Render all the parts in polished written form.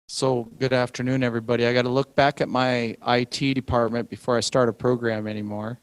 So good afternoon, everybody. I got to look back at my IT department before I start a program anymore.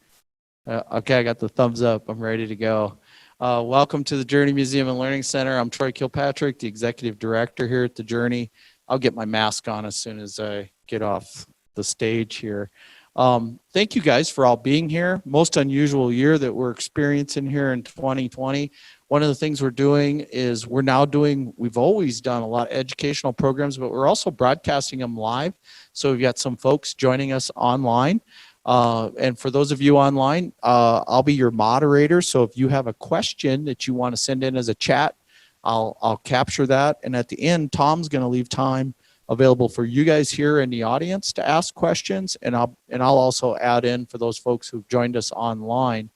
Okay, I got the thumbs up. I'm ready to go. Welcome to the Journey Museum and Learning Center. I'm Troy Kilpatrick, the Executive Director here at the Journey. I'll get my mask on as soon as I get off the stage here. Thank you guys for all being here. Most unusual year that we're experiencing here in 2020. One of the things we're doing is we've always done a lot of educational programs, but we're also broadcasting them live. So we've got some folks joining us online. And for those of you online, I'll be your moderator. So if you have a question that you want to send in as a chat, I'll capture that. And at the end, Tom's going to leave time available for you guys here in the audience to ask questions. And I'll also add in for those folks who've joined us online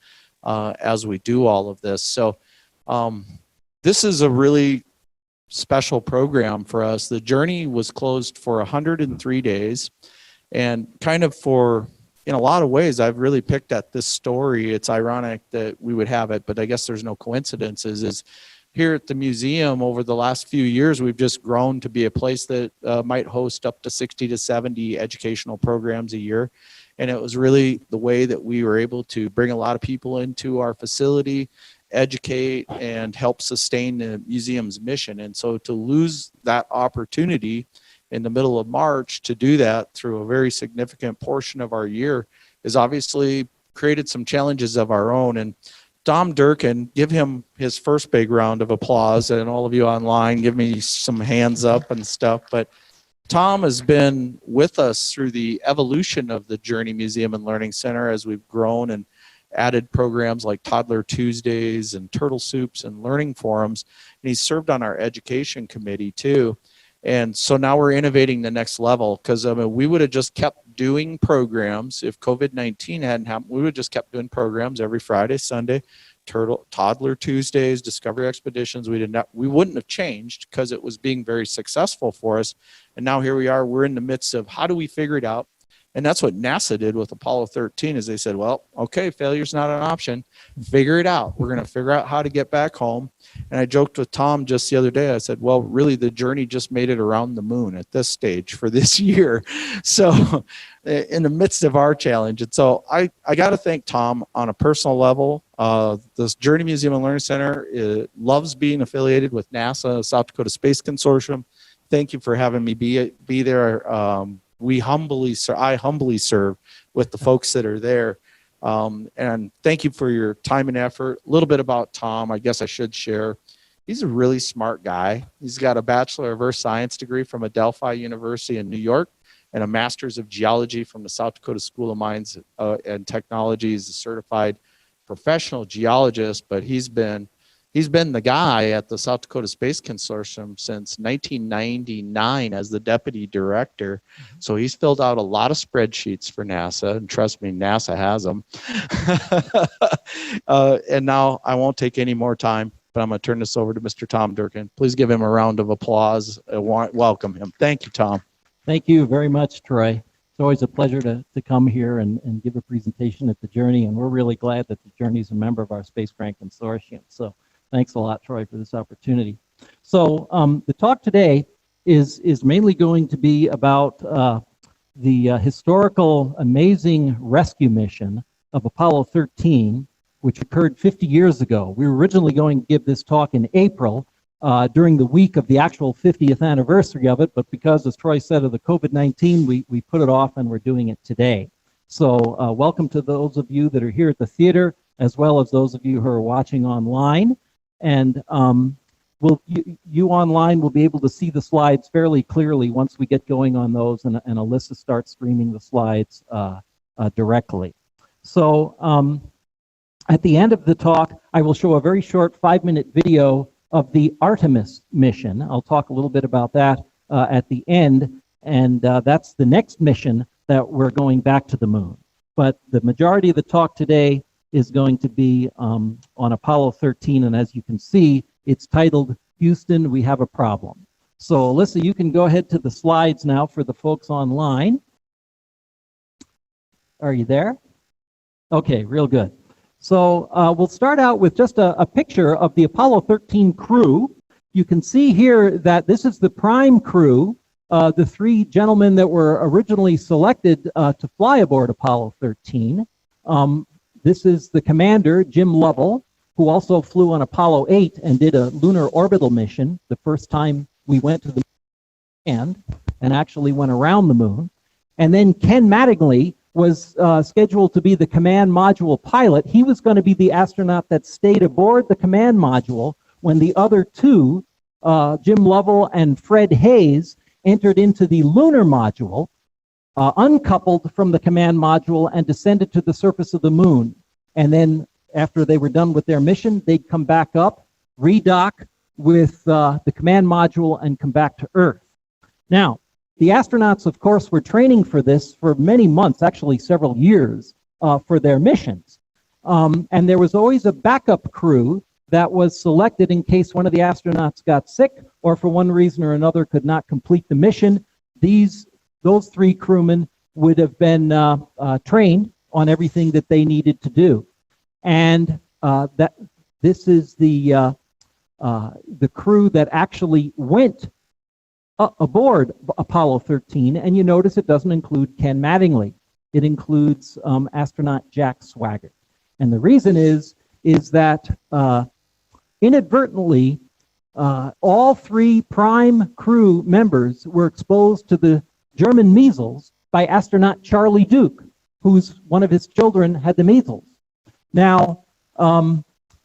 as we do all of this. So this is a really special program for us. The Journey was closed for 103 days, and kind of in a lot of ways, I've really picked at this story. It's ironic that we would have it, but I guess there's no coincidences. Is here at the museum over the last few years, we've just grown to be a place that might host up to 60 to 70 educational programs a year. And it was really the way that we were able to bring a lot of people into our facility, educate, and help sustain the museum's mission. And so to lose that opportunity in the middle of March to do that through a very significant portion of our year is obviously created some challenges of our own. And Tom Durkin, give him his first big round of applause, and all of you online, give me some hands up and stuff. But Tom has been with us through the evolution of the Journey Museum and Learning Center as we've grown and added programs like Toddler Tuesdays and Turtle Soups and Learning Forums. And he's served on our education committee too. And so now we're innovating the next level, because we would have just kept doing programs if COVID-19 hadn't happened. We would have just kept doing programs every Friday, Sunday, Toddler Tuesdays, Discovery Expeditions. We wouldn't have changed because it was being very successful for us. And now here we are, we're in the midst of how do we figure it out? And that's what NASA did with Apollo 13 is they said, well, okay, failure's not an option. Figure it out. We're going to figure out how to get back home. And I joked with Tom just the other day. I said, well, really, the Journey just made it around the moon at this stage for this year. So in the midst of our challenge. And so I got to thank Tom on a personal level. This Journey Museum and Learning Center loves being affiliated with NASA, South Dakota Space Consortium. Thank you for having me be there. I humbly serve with the folks that are there. And thank you for your time and effort. A little bit about Tom, I guess I should share. He's a really smart guy. He's got a Bachelor of Earth Science degree from Adelphi University in New York and a Master's of Geology from the South Dakota School of Mines and Technology. He's a certified professional geologist, but he's been the guy at the South Dakota Space Consortium since 1999 as the deputy director. So he's filled out a lot of spreadsheets for NASA, and trust me, NASA has them. And now I won't take any more time, but I'm going to turn this over to Mr. Tom Durkin. Please give him a round of applause. Welcome him. Thank you, Tom. Thank you very much, Troy. It's always a pleasure to come here and give a presentation at the Journey, and we're really glad that the Journey is a member of our spacecraft consortium. So thanks a lot, Troy, for this opportunity. So the talk today is mainly going to be about the historical, amazing rescue mission of Apollo 13, which occurred 50 years ago. We were originally going to give this talk in April during the week of the actual 50th anniversary of it, but because, as Troy said, of the COVID-19, we put it off and we're doing it today. So welcome to those of you that are here at the theater, as well as those of you who are watching online. And you online will be able to see the slides fairly clearly once we get going on those, and Alyssa starts streaming the slides directly. So at the end of the talk, I will show a very short 5-minute video of the Artemis mission. I'll talk a little bit about that at the end, and that's the next mission that we're going back to the moon. But the majority of the talk today is going to be on Apollo 13, and as you can see, it's titled, Houston, We Have a Problem. So Alyssa, you can go ahead to the slides now for the folks online. Are you there? Okay, real good. So we'll start out with just a picture of the Apollo 13 crew. You can see here that this is the prime crew, the three gentlemen that were originally selected to fly aboard Apollo 13. This is the commander, Jim Lovell, who also flew on Apollo 8 and did a lunar orbital mission, the first time we went to the moon and actually went around the moon. And then Ken Mattingly was scheduled to be the command module pilot. He was going to be the astronaut that stayed aboard the command module when the other two, Jim Lovell and Fred Hayes, entered into the lunar module, uncoupled from the command module and descended to the surface of the moon. And then after they were done with their mission, they'd come back up, redock with the command module and come back to Earth. Now, the astronauts, of course, were training for this for many months, actually several years, for their missions. And there was always a backup crew that was selected in case one of the astronauts got sick or for one reason or another could not complete the mission. Those three crewmen would have been trained on everything that they needed to do. And this is the crew that actually went aboard Apollo 13, and you notice it doesn't include Ken Mattingly. It includes astronaut Jack Swigert. And the reason is that inadvertently, all three prime crew members were exposed to the German measles by astronaut Charlie Duke, whose one of his children had the measles. Now,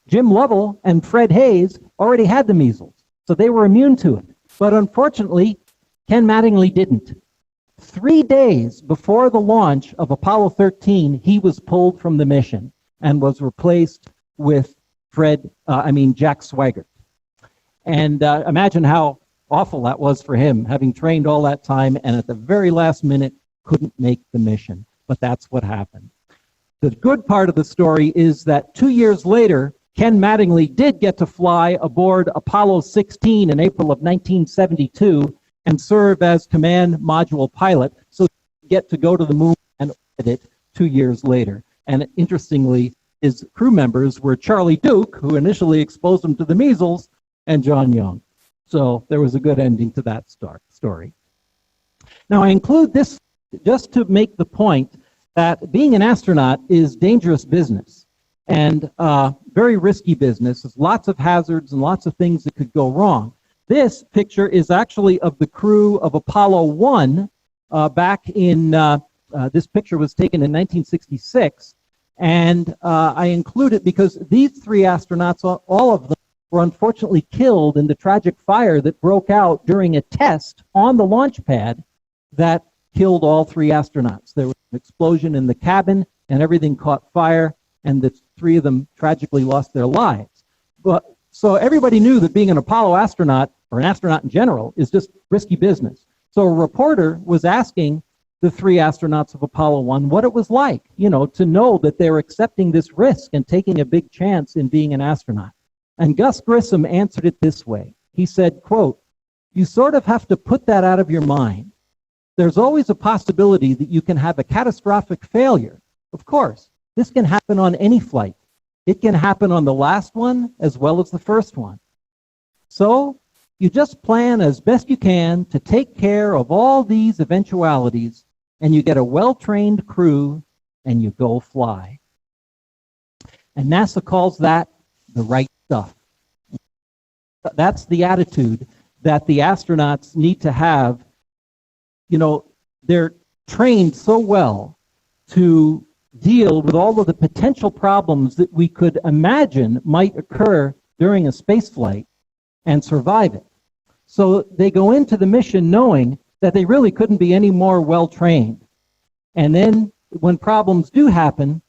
Jim Lovell and Fred Hayes already had the measles, so they were immune to it. But unfortunately, Ken Mattingly didn't. 3 days before the launch of Apollo 13, he was pulled from the mission and was replaced with Jack Swigert. And imagine how awful that was for him, having trained all that time and at the very last minute couldn't make the mission. But that's what happened. The good part of the story is that 2 years later, Ken Mattingly did get to fly aboard Apollo 16 in April of 1972 and serve as command module pilot, so he get to go to the moon and orbit it 2 years later. And interestingly, his crew members were Charlie Duke, who initially exposed him to the measles, and John Young. So there was a good ending to that story. Now, I include this just to make the point that being an astronaut is dangerous business and very risky business. There's lots of hazards and lots of things that could go wrong. This picture is actually of the crew of Apollo 1 back in, this picture was taken in 1966. And I include it because these three astronauts, all of them, were unfortunately killed in the tragic fire that broke out during a test on the launch pad that killed all three astronauts. There was an explosion in the cabin and everything caught fire, and the three of them tragically lost their lives. But so everybody knew that being an Apollo astronaut, or an astronaut in general, is just risky business. So a reporter was asking the three astronauts of Apollo 1 what it was like, to know that they were accepting this risk and taking a big chance in being an astronaut. And Gus Grissom answered it this way. He said, quote, "You sort of have to put that out of your mind. There's always a possibility that you can have a catastrophic failure. Of course, this can happen on any flight. It can happen on the last one as well as the first one. So you just plan as best you can to take care of all these eventualities, and you get a well-trained crew and you go fly." And NASA calls that the right stuff. That's the attitude that the astronauts need to have. They're trained so well to deal with all of the potential problems that we could imagine might occur during a space flight and survive it. So they go into the mission knowing that they really couldn't be any more well-trained. And then when problems do happen,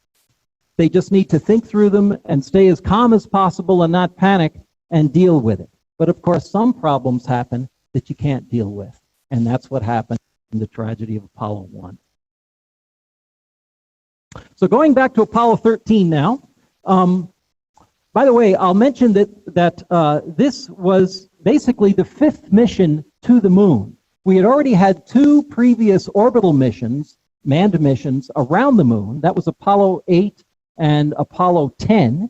they just need to think through them and stay as calm as possible and not panic and deal with it. But of course, some problems happen that you can't deal with. And that's what happened in the tragedy of Apollo 1. So going back to Apollo 13 now. By the way, I'll mention that this was basically the fifth mission to the moon. We had already had two previous orbital missions, manned missions, around the moon. That was Apollo 8 and Apollo 10.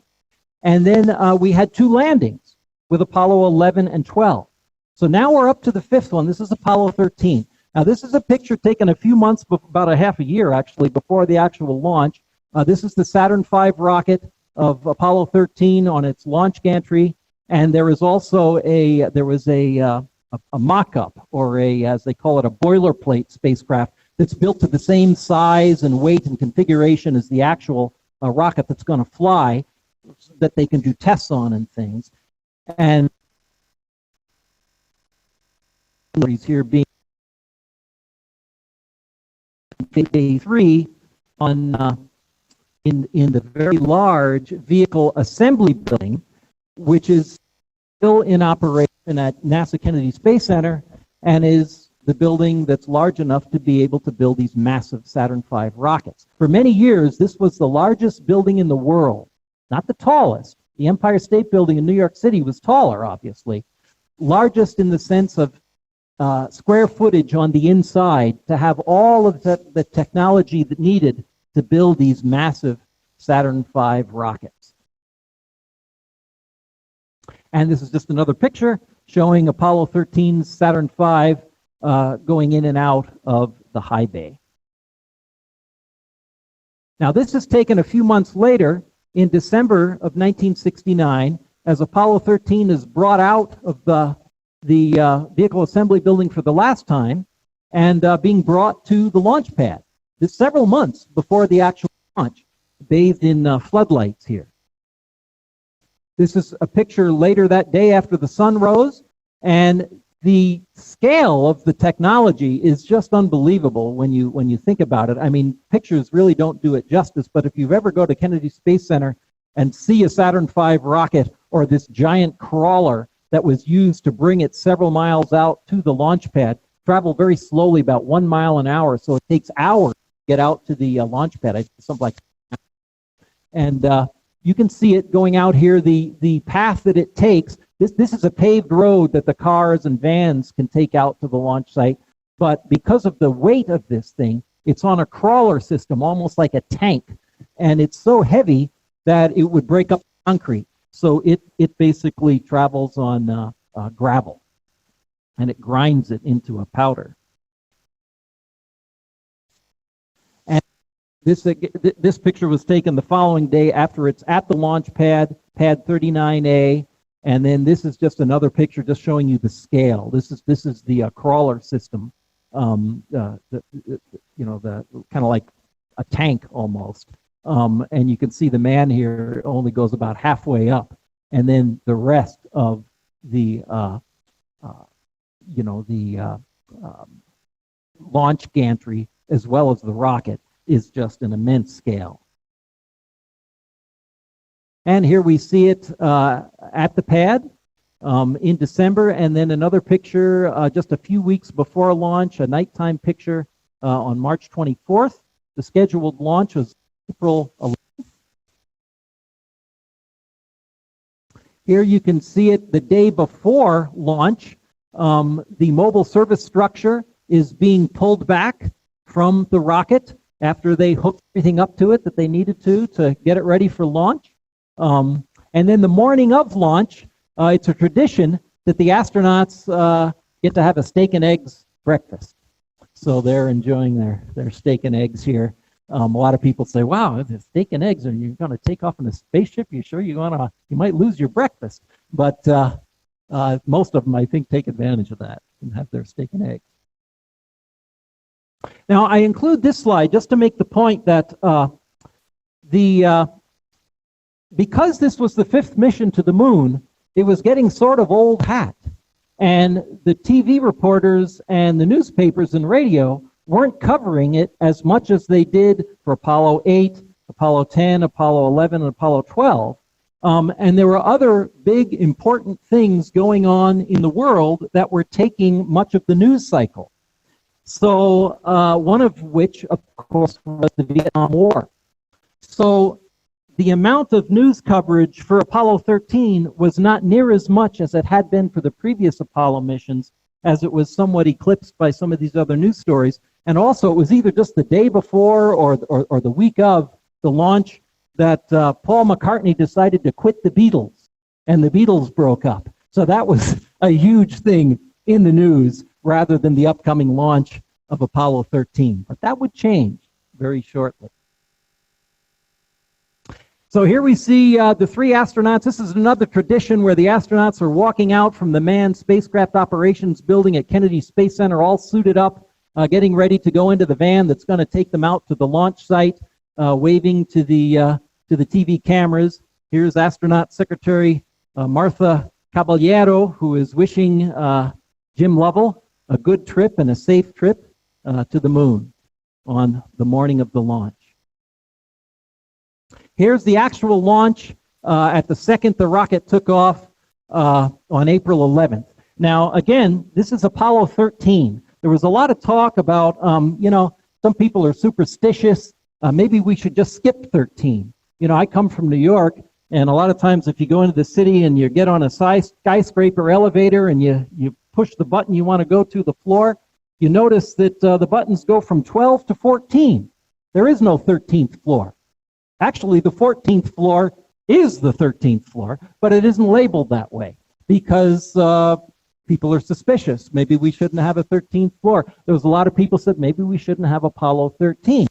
And then we had two landings with Apollo 11 and 12. So now we're up to the fifth one. This is Apollo 13. Now this is a picture taken a few months, about a half a year actually, before the actual launch. This is the Saturn V rocket of Apollo 13 on its launch gantry, and there is also a mock-up, or as they call it, a boilerplate spacecraft that's built to the same size and weight and configuration as the actual rocket that's going to fly, that they can do tests on and things. And here being day 3 on in the very large vehicle assembly building, which is still in operation at NASA Kennedy Space Center, and is the building that's large enough to be able to build these massive Saturn V rockets. For many years, this was the largest building in the world, not the tallest. The Empire State Building in New York City was taller, obviously. Largest in the sense of square footage on the inside, to have all of the technology that needed to build these massive Saturn V rockets. And this is just another picture showing Apollo 13's Saturn V going in and out of the high bay. Now this is taken a few months later, in December of 1969, as Apollo 13 is brought out of the vehicle assembly building for the last time, and being brought to the launch pad. This several months before the actual launch, bathed in floodlights here. This is a picture later that day after the sun rose, and the scale of the technology is just unbelievable when you think about it. I mean, pictures really don't do it justice, but if you ever go to Kennedy Space Center and see a Saturn V rocket, or this giant crawler that was used to bring it several miles out to the launch pad, travel very slowly, about 1 mile an hour, so it takes hours to get out to the launch pad, something like that. And you can see it going out here, the path that it takes. This is a paved road that the cars and vans can take out to the launch site, but because of the weight of this thing, it's on a crawler system, almost like a tank, and it's so heavy that it would break up concrete. So it basically travels on gravel, and it grinds it into a powder. And this picture was taken the following day after it's at the launch pad, pad 39A, and then this is just another picture just showing you the scale. This is the crawler system, you know, the kind of like a tank almost. And you can see the man here only goes about halfway up, and then the rest of the launch gantry, as well as the rocket, is just an immense scale. And here we see it at the pad in December, and then another picture just a few weeks before launch, a nighttime picture on March 24th. The scheduled launch was April 11th. Here you can see it the day before launch. The mobile service structure is being pulled back from the rocket after they hooked everything up to it that they needed to get it ready for launch. And then the morning of launch, it's a tradition that the astronauts get to have a steak and eggs breakfast. So they're enjoying their steak and eggs here. A lot of people say, wow, the steak and eggs, and you're going to take off in a spaceship? You sure you might lose your breakfast? But most of them, I think, take advantage of that and have their steak and eggs. Now, I include this slide just to make the point that because this was the 5th mission to the moon, it was getting sort of old hat. And the TV reporters and the newspapers and radio weren't covering it as much as they did for Apollo 8, Apollo 10, Apollo 11, and Apollo 12. And there were other big, important things going on in the world that were taking much of the news cycle. So one of which, of course, was the Vietnam War. So the amount of news coverage for Apollo 13 was not near as much as it had been for the previous Apollo missions, as it was somewhat eclipsed by some of these other news stories. And also, it was either just the day before or the week of the launch that Paul McCartney decided to quit the Beatles, and the Beatles broke up. So that was a huge thing in the news rather than the upcoming launch of Apollo 13. But that would change very shortly. So here we see the three astronauts. This is another tradition where the astronauts are walking out from the manned spacecraft operations building at Kennedy Space Center, all suited up, getting ready to go into the van that's going to take them out to the launch site, waving to the TV cameras. Here's astronaut secretary Martha Caballero, who is wishing Jim Lovell a good trip and a safe trip to the moon on the morning of the launch. Here's the actual launch at the second the rocket took off on April 11th. Now, again, this is Apollo 13. There was a lot of talk about, some people are superstitious. Maybe we should just skip 13. I come from New York, and a lot of times if you go into the city and you get on a skyscraper elevator and you push the button you want to go to the floor, you notice that the buttons go from 12 to 14. There is no 13th floor. Actually, the 14th floor is the 13th floor, but it isn't labeled that way because people are suspicious. Maybe we shouldn't have a 13th floor. There was a lot of people said maybe we shouldn't have Apollo 13.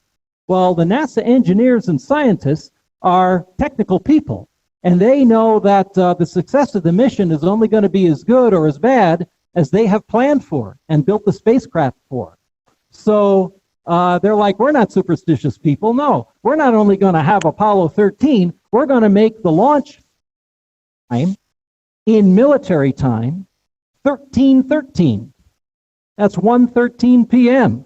Well, the NASA engineers and scientists are technical people, and they know that the success of the mission is only going to be as good or as bad as they have planned for and built the spacecraft for. So they're like, we're not superstitious people. No, we're not only going to have Apollo 13, we're going to make the launch time in military time 13:13. That's 1:13 p.m.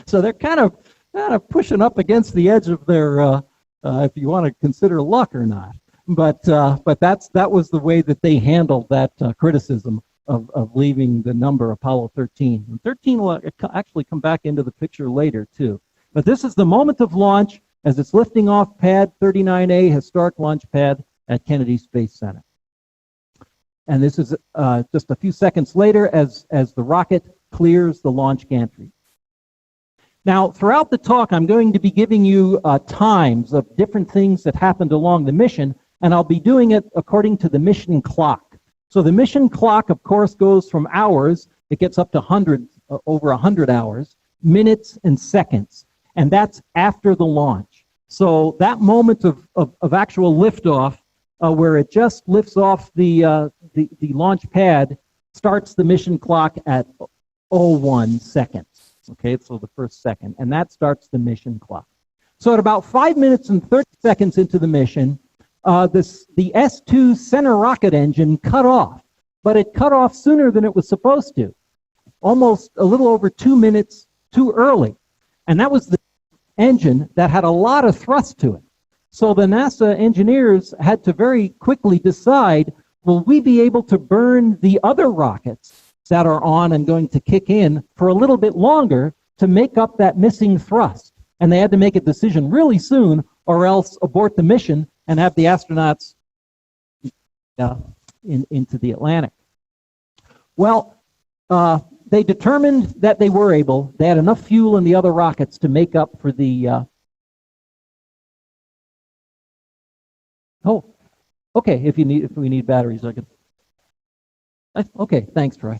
So they're kind of pushing up against the edge of their, if you want to consider luck or not. But that was the way that they handled that criticism of leaving the number Apollo 13. And 13 will actually come back into the picture later, too. But this is the moment of launch as it's lifting off pad 39A, historic launch pad at Kennedy Space Center. And this is just a few seconds later as the rocket clears the launch gantry. Now, throughout the talk, I'm going to be giving you times of different things that happened along the mission, and I'll be doing it according to the mission clock. So the mission clock, of course, goes from hours, it gets up to over 100 hours, minutes and seconds, and that's after the launch. So that moment of actual liftoff, where it just lifts off the launch pad, starts the mission clock at 01 seconds. Okay, so the first second, and that starts the mission clock. So at about 5 minutes and 30 seconds into the mission, the S2 center rocket engine cut off, but it cut off sooner than it was supposed to, almost a little over 2 minutes too early. And that was the engine that had a lot of thrust to it. So the NASA engineers had to very quickly decide, will we be able to burn the other rockets that are on and going to kick in for a little bit longer to make up that missing thrust? And they had to make a decision really soon or else abort the mission and have the astronauts into the Atlantic. Well, they determined that they were able, they had enough fuel in the other rockets to make up for the... okay, if we need batteries, I can... Okay, thanks, Troy.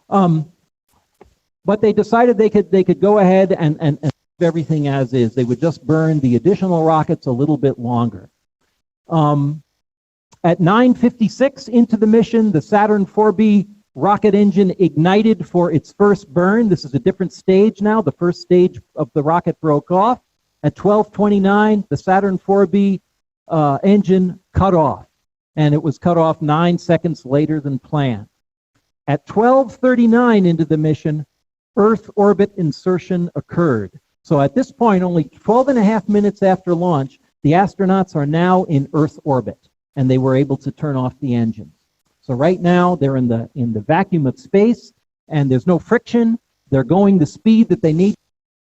But they decided they could go ahead and leave everything as is. They would just burn the additional rockets a little bit longer. At 9:56 into the mission, the Saturn IVB rocket engine ignited for its first burn. This is a different stage now. The first stage of the rocket broke off. At 12:29, the Saturn IVB engine cut off, and it was cut off 9 seconds later than planned. At 12:39 into the mission, Earth orbit insertion occurred. So at this point, only 12 and a half minutes after launch, the astronauts are now in Earth orbit, and they were able to turn off the engines. So right now, they're in the vacuum of space, and there's no friction. They're going the speed that they need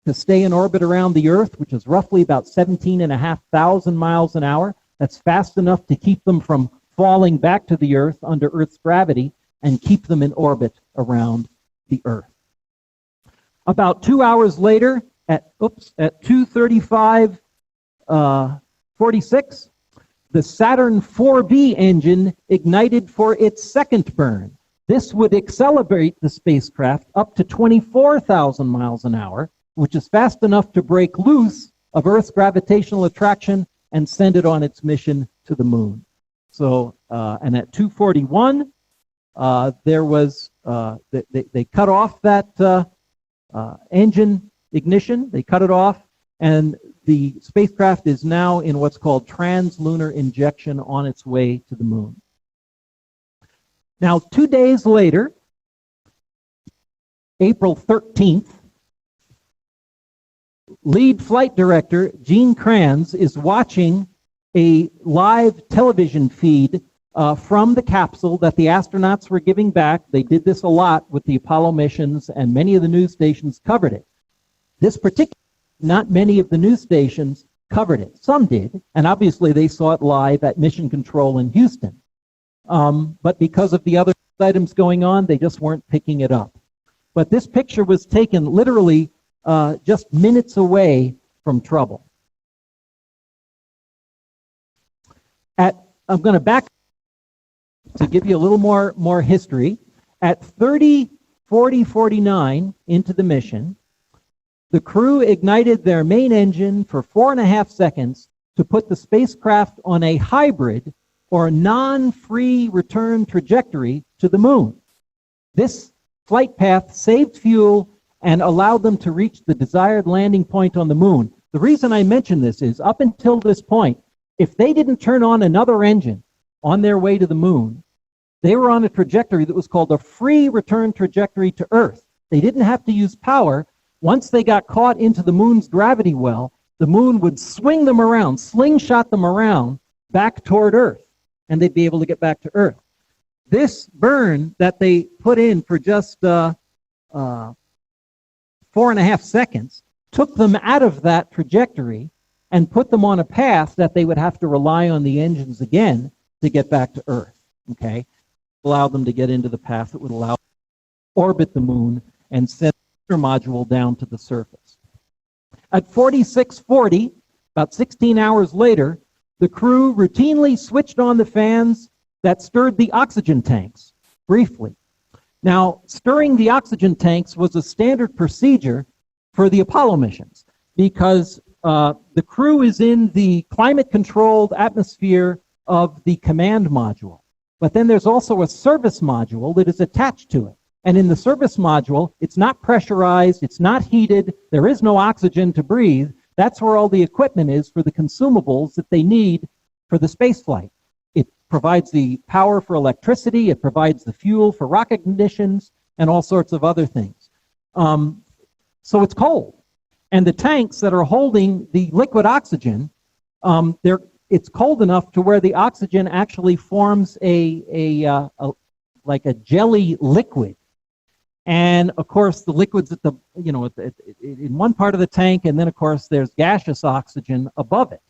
to stay in orbit around the Earth, which is roughly about 17,500 miles an hour. That's fast enough to keep them from falling back to the Earth under Earth's gravity and keep them in orbit around the Earth. About 2 hours later, at 2:35:46, the Saturn IVB engine ignited for its second burn. This would accelerate the spacecraft up to 24,000 miles an hour, which is fast enough to break loose of Earth's gravitational attraction and send it on its mission to the moon. So, and at 2:41, there was, they cut off that engine ignition, they cut it off, and the spacecraft is now in what's called translunar injection on its way to the moon. Now, 2 days later, April 13th, lead flight director Gene Kranz is watching a live television feed from the capsule that the astronauts were giving back. They did this a lot with the Apollo missions, and many of the news stations covered it. This particular, not many of the news stations covered it. Some did, and obviously they saw it live at Mission Control in Houston. But because of the other items going on, they just weren't picking it up. But this picture was taken literally just minutes away from trouble. I'm going to back to give you a little more history. At 30, 40, 49 into the mission, the crew ignited their main engine for 4.5 seconds to put the spacecraft on a hybrid or non-free return trajectory to the moon. This flight path saved fuel and allowed them to reach the desired landing point on the moon. The reason I mention this is, up until this point, if they didn't turn on another engine on their way to the moon, they were on a trajectory that was called a free return trajectory to Earth. They didn't have to use power. Once they got caught into the moon's gravity well, the moon would swing them around, slingshot them around back toward Earth, and they'd be able to get back to Earth. This burn that they put in for just 4.5 seconds took them out of that trajectory and put them on a path that they would have to rely on the engines again to get back to Earth. Okay, allow them to get into the path that would allow them to orbit the moon and send the module down to the surface. At 46:40, about 16 hours later, the crew routinely switched on the fans that stirred the oxygen tanks briefly. Now, stirring the oxygen tanks was a standard procedure for the Apollo missions because the crew is in the climate-controlled atmosphere of the command module. But then there's also a service module that is attached to it. And in the service module, it's not pressurized, it's not heated, there is no oxygen to breathe. That's where all the equipment is for the consumables that they need for the space flight. It provides the power for electricity, it provides the fuel for rocket ignitions, and all sorts of other things. So it's cold. And the tanks that are holding the liquid oxygen, it's cold enough to where the oxygen actually forms like a jelly liquid. And of course, the liquid's at the, in one part of the tank, and then of course there's gaseous oxygen above it.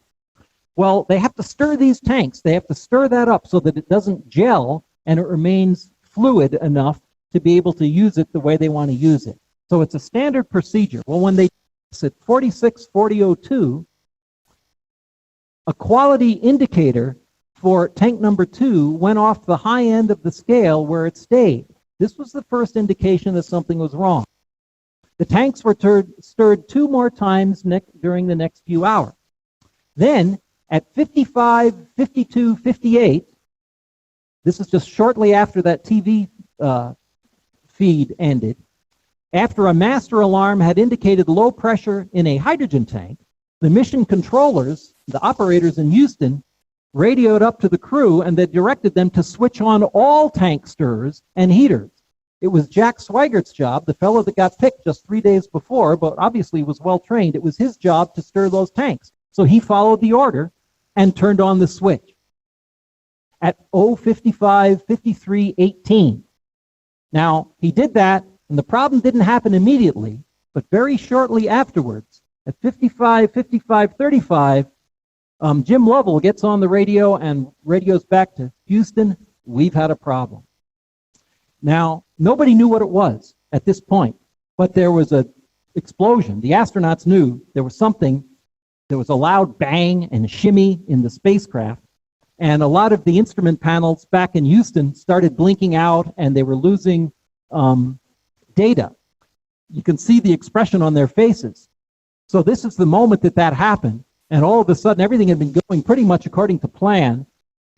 Well, they have to stir these tanks. They have to stir that up so that it doesn't gel and it remains fluid enough to be able to use it the way they want to use it. So it's a standard procedure. Well, when they at 46:40:02, a quality indicator for tank number 2 went off the high end of the scale where it stayed. This was the first indication that something was wrong. The tanks were stirred 2 more times during the next few hours. Then, at 55, 52, 58, this is just shortly after that TV feed ended, after a master alarm had indicated low pressure in a hydrogen tank, the mission controllers, the operators in Houston, radioed up to the crew and they directed them to switch on all tank stirrers and heaters. It was Jack Sweigert's job, the fellow that got picked just 3 days before, but obviously was well trained. It was his job to stir those tanks. So he followed the order and turned on the switch. At 0:55, 53, 18. Now, he did that, and the problem didn't happen immediately, but very shortly afterwards, at 55, 55, 35, Jim Lovell gets on the radio and radios back to Houston, we've had a problem. Now, nobody knew what it was at this point, but there was an explosion. The astronauts knew there was something. There was a loud bang and shimmy in the spacecraft, and a lot of the instrument panels back in Houston started blinking out, and they were losing data. You can see the expression on their faces. So this is the moment that that happened, and all of a sudden everything had been going pretty much according to plan,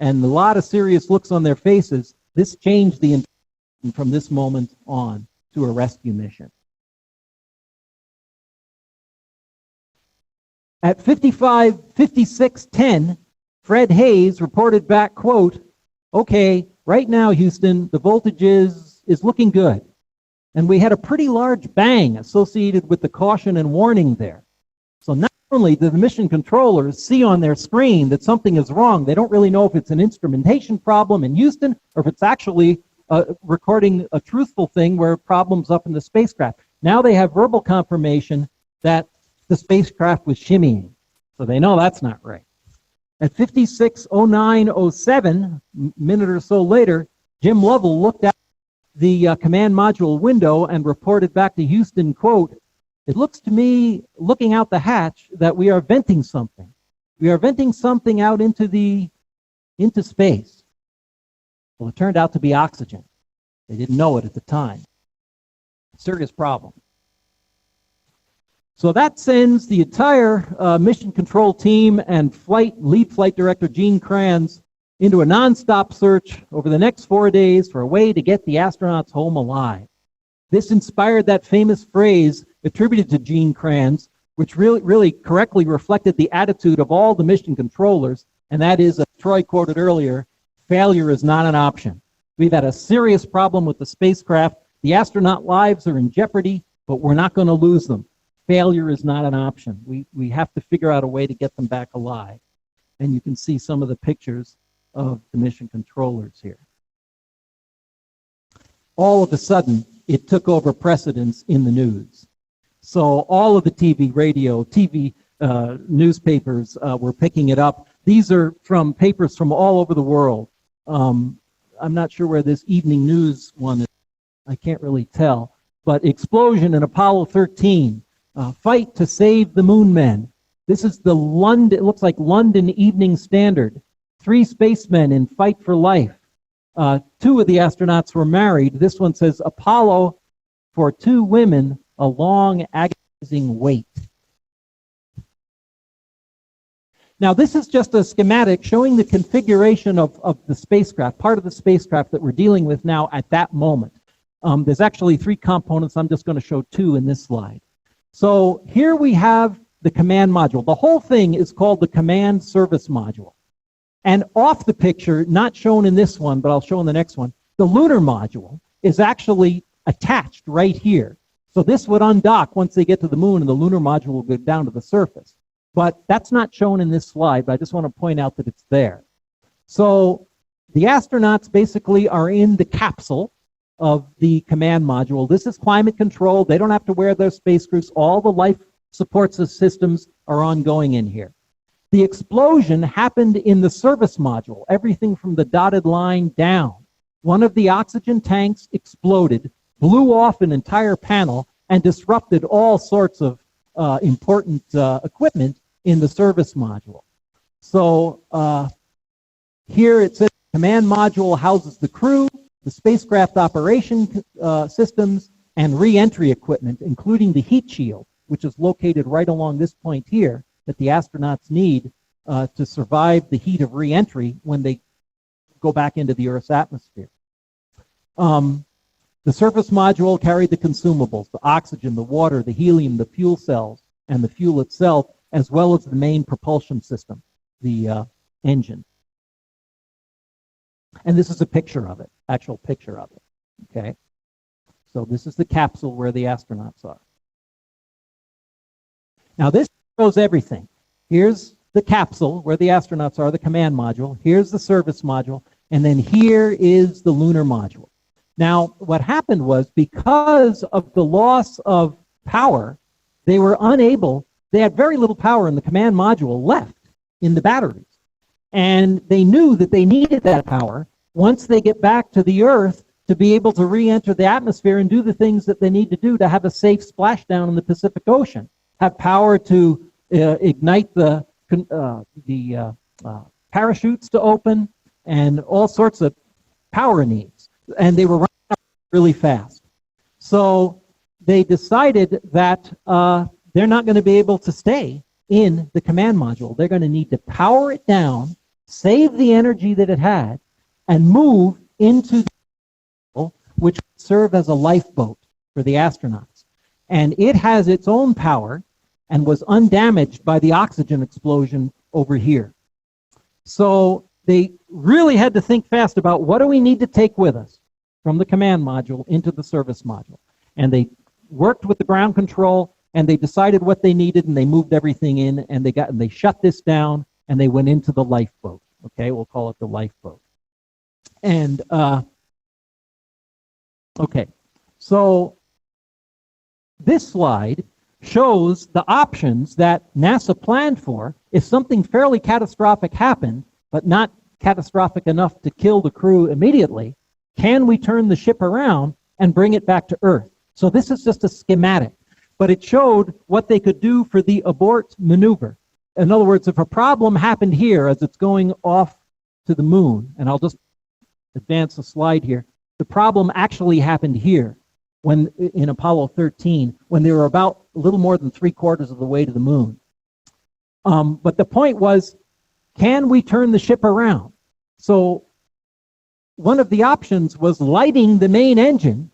and a lot of serious looks on their faces. This changed the intention from this moment on to a rescue mission. At 56:10, Fred Hayes reported back, quote, "Okay, right now, Houston, the voltage is looking good." And we had a pretty large bang associated with the caution and warning there. So not only do the mission controllers see on their screen that something is wrong, they don't really know if it's an instrumentation problem in Houston or if it's actually recording a truthful thing where problem's up in the spacecraft. Now they have verbal confirmation that the spacecraft was shimmying. So they know that's not right. At 56:09:07, a minute or so later, Jim Lovell looked out the command module window and reported back to Houston, quote, "It looks to me, looking out the hatch, that we are venting something. We are venting something out into space." Well, it turned out to be oxygen. They didn't know it at the time. Serious problem. So that sends the entire mission control team and lead flight director Gene Kranz into a nonstop search over the next 4 days for a way to get the astronauts home alive. This inspired that famous phrase attributed to Gene Kranz, which really correctly reflected the attitude of all the mission controllers, and that is, as Troy quoted earlier, failure is not an option. We've had a serious problem with the spacecraft. The astronaut lives are in jeopardy, but we're not going to lose them. Failure is not an option. We have to figure out a way to get them back alive. And you can see some of the pictures of the mission controllers here. All of a sudden, it took over precedence in the news. So all of the TV, radio, newspapers were picking it up. These are from papers from all over the world. I'm not sure where this evening news one is. I can't really tell. But explosion in Apollo 13. Fight to save the moon men. This is the London, it looks like London Evening Standard. 3 spacemen in fight for life. 2 of the astronauts were married. This one says, Apollo for 2 women, a long agonizing wait. Now this is just a schematic showing the configuration of the spacecraft, part of the spacecraft that we're dealing with now at that moment. There's actually 3 components. I'm just going to show 2 in this slide. So here we have the command module. The whole thing is called the command service module. And off the picture, not shown in this one, but I'll show in the next one, the lunar module is actually attached right here. So this would undock once they get to the moon, and the lunar module will go down to the surface. But that's not shown in this slide, but I just want to point out that it's there. So the astronauts basically are in the capsule of the command module. This is climate controlled. They don't have to wear their spacesuits. All the life support systems are ongoing in here. The explosion happened in the service module, everything from the dotted line down. One of the oxygen tanks exploded, blew off an entire panel, and disrupted all sorts of important equipment in the service module. So here it says the command module houses the crew, the spacecraft operation systems, and re-entry equipment, including the heat shield, which is located right along this point here that the astronauts need to survive the heat of re-entry when they go back into the Earth's atmosphere. The surface module carried the consumables, the oxygen, the water, the helium, the fuel cells, and the fuel itself, as well as the main propulsion system, the engine. And this is a picture of it, actual picture of it, okay? So this is the capsule where the astronauts are. Now this shows everything. Here's the capsule where the astronauts are, the command module. Here's the service module. And then here is the lunar module. Now, what happened was because of the loss of power, they were unable, they had very little power in the command module left in the batteries. And they knew that they needed that power once they get back to the Earth to be able to re-enter the atmosphere and do the things that they need to do to have a safe splashdown in the Pacific Ocean. Have power to ignite the parachutes to open and all sorts of power needs. And they were running out really fast. So they decided that they're not going to be able to stay in the command module. They're going to need to power it down, save the energy that it had, and move into the module, which would serve as a lifeboat for the astronauts. And it has its own power and was undamaged by the oxygen explosion over here. So they really had to think fast about what do we need to take with us from the command module into the service module. And they worked with the ground control, and they decided what they needed, and they moved everything in, and they shut this down, and they went into the lifeboat. Okay, we'll call it the lifeboat. And okay, so this slide shows the options that NASA planned for if something fairly catastrophic happened, but not catastrophic enough to kill the crew immediately. Can we turn the ship around and bring it back to Earth? So this is just a schematic, but it showed what they could do for the abort maneuver. In other words, if a problem happened here as it's going off to the moon, and I'll just advance the slide here, the problem actually happened here when in Apollo 13, when they were about a little more than 3/4 of the way to the moon. But the point was, can we turn the ship around? So one of the options was lighting the main engine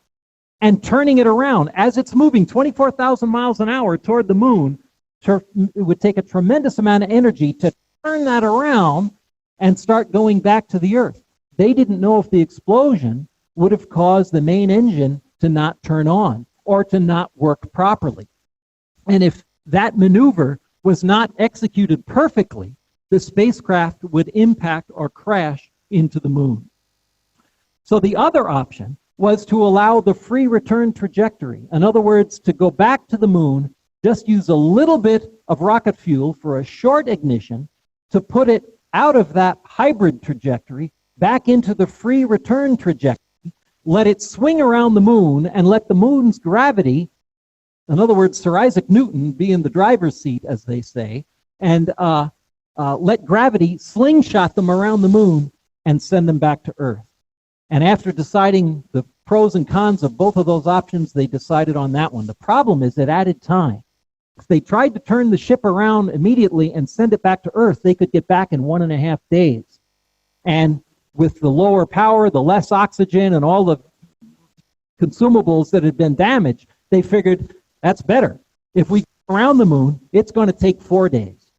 and turning it around as it's moving 24,000 miles an hour toward the moon. It would take a tremendous amount of energy to turn that around and start going back to the Earth. They didn't know if the explosion would have caused the main engine to not turn on or to not work properly. And if that maneuver was not executed perfectly, the spacecraft would impact or crash into the moon. So the other option was to allow the free return trajectory. In other words, to go back to the moon, just use a little bit of rocket fuel for a short ignition to put it out of that hybrid trajectory back into the free return trajectory, let it swing around the moon, and let the moon's gravity, in other words, Sir Isaac Newton be in the driver's seat, as they say, and let gravity slingshot them around the moon and send them back to Earth. And after deciding the pros and cons of both of those options, they decided on that one. The problem is it added time. If they tried to turn the ship around immediately and send it back to Earth, they could get back in 1.5 days. And with the lower power, the less oxygen, and all the consumables that had been damaged, they figured that's better. If we go around the moon, it's going to take 4 days.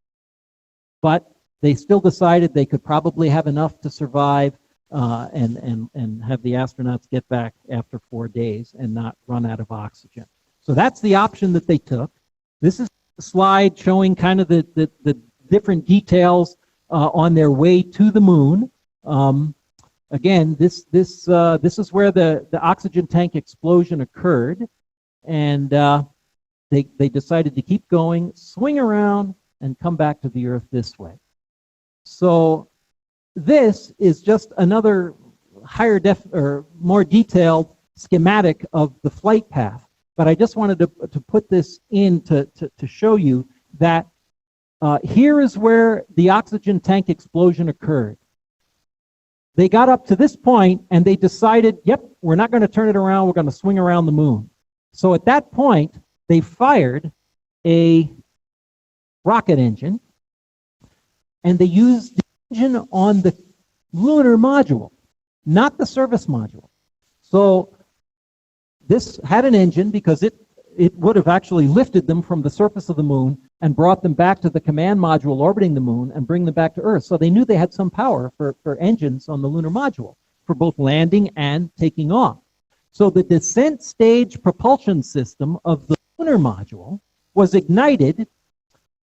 But they still decided they could probably have enough to survive and have the astronauts get back after 4 days and not run out of oxygen. So that's the option that they took. This is a slide showing kind of the different details on their way to the moon. Again, this is where the oxygen tank explosion occurred, and they decided to keep going, swing around, and come back to the Earth this way. So this is just another more detailed schematic of the flight path. But I just wanted to put this in to show you that here is where the oxygen tank explosion occurred. They got up to this point and they decided, yep, we're not going to turn it around, we're going to swing around the moon. So at that point, they fired a rocket engine, and they used the engine on the lunar module, not the service module. So this had an engine because it would have actually lifted them from the surface of the moon and brought them back to the command module orbiting the moon and bring them back to Earth. So they knew they had some power for engines on the lunar module for both landing and taking off. So the descent stage propulsion system of the lunar module was ignited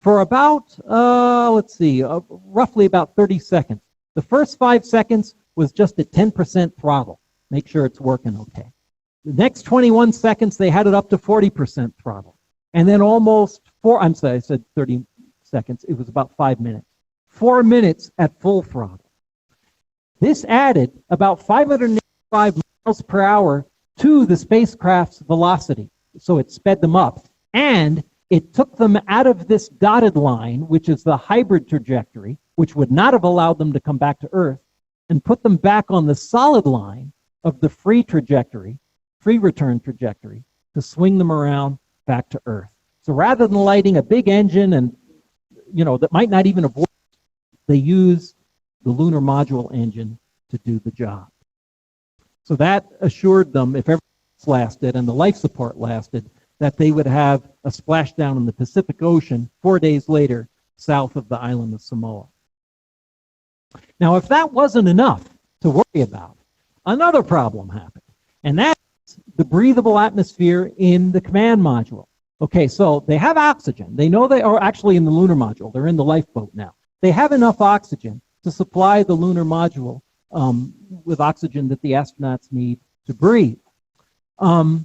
for about, roughly about 30 seconds. The first 5 seconds was just at 10% throttle. Make sure it's working okay. The next 21 seconds, they had it up to 40% throttle. And then I said 30 seconds. It was about 5 minutes. 4 minutes at full throttle. This added about 585 miles per hour to the spacecraft's velocity. So it sped them up. And it took them out of this dotted line, which is the hybrid trajectory, which would not have allowed them to come back to Earth, and put them back on the solid line of the free trajectory, free return trajectory, to swing them around back to Earth. So rather than lighting a big engine and, that might not even avoid, they use the lunar module engine to do the job. So that assured them, if everything lasted and the life support lasted, that they would have a splashdown in the Pacific Ocean 4 days later, south of the island of Samoa. Now, if that wasn't enough to worry about, another problem happened, and that's the breathable atmosphere in the command module. Okay, so they have oxygen. They know they are actually in the lunar module. They're in the lifeboat now. They have enough oxygen to supply the lunar module with oxygen that the astronauts need to breathe. The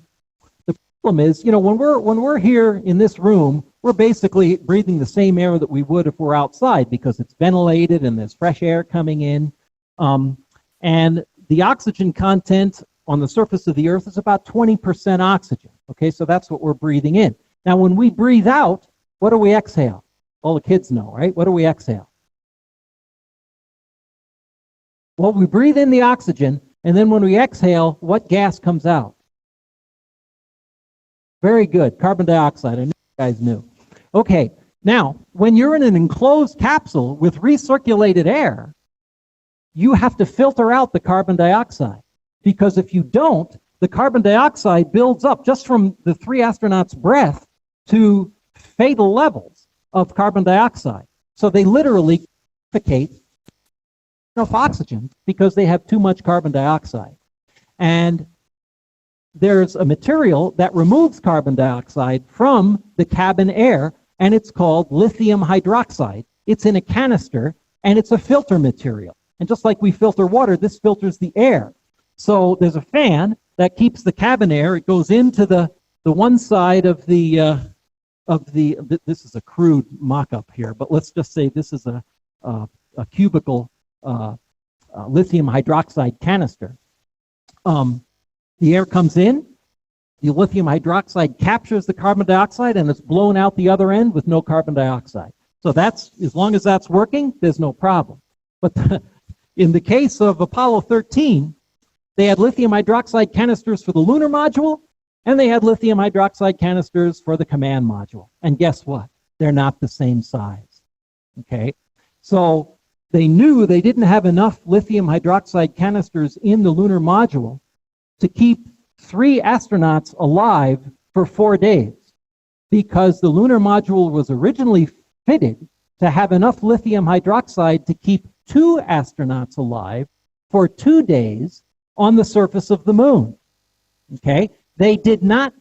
problem is, when we're here in this room, we're basically breathing the same air that we would if we're outside because it's ventilated and there's fresh air coming in. And the oxygen content on the surface of the Earth is about 20% oxygen. Okay, so that's what we're breathing in. Now, when we breathe out, what do we exhale? All the kids know, right? What do we exhale? Well, we breathe in the oxygen, and then when we exhale, what gas comes out? Very good, carbon dioxide. I knew you guys knew. Okay, now, when you're in an enclosed capsule with recirculated air, you have to filter out the carbon dioxide, because if you don't, the carbon dioxide builds up just from the 3 astronauts' breath to fatal levels of carbon dioxide. So they literally suffocate enough oxygen because they have too much carbon dioxide. And there's a material that removes carbon dioxide from the cabin air, and it's called lithium hydroxide. It's in a canister, and it's a filter material. And just like we filter water, this filters the air. So there's a fan that keeps the cabin air. It goes into the one side of the this is a crude mock-up here, but let's just say this is a cubical lithium hydroxide canister. The air comes in, the lithium hydroxide captures the carbon dioxide, and it's blown out the other end with no carbon dioxide. So that's, as long as that's working, there's no problem. But in the case of Apollo 13, they had lithium hydroxide canisters for the lunar module, and they had lithium hydroxide canisters for the command module. And guess what? They're not the same size. Okay? So they knew they didn't have enough lithium hydroxide canisters in the lunar module to keep 3 astronauts alive for 4 days, because the lunar module was originally fitted to have enough lithium hydroxide to keep 2 astronauts alive for 2 days on the surface of the moon. Okay? They did not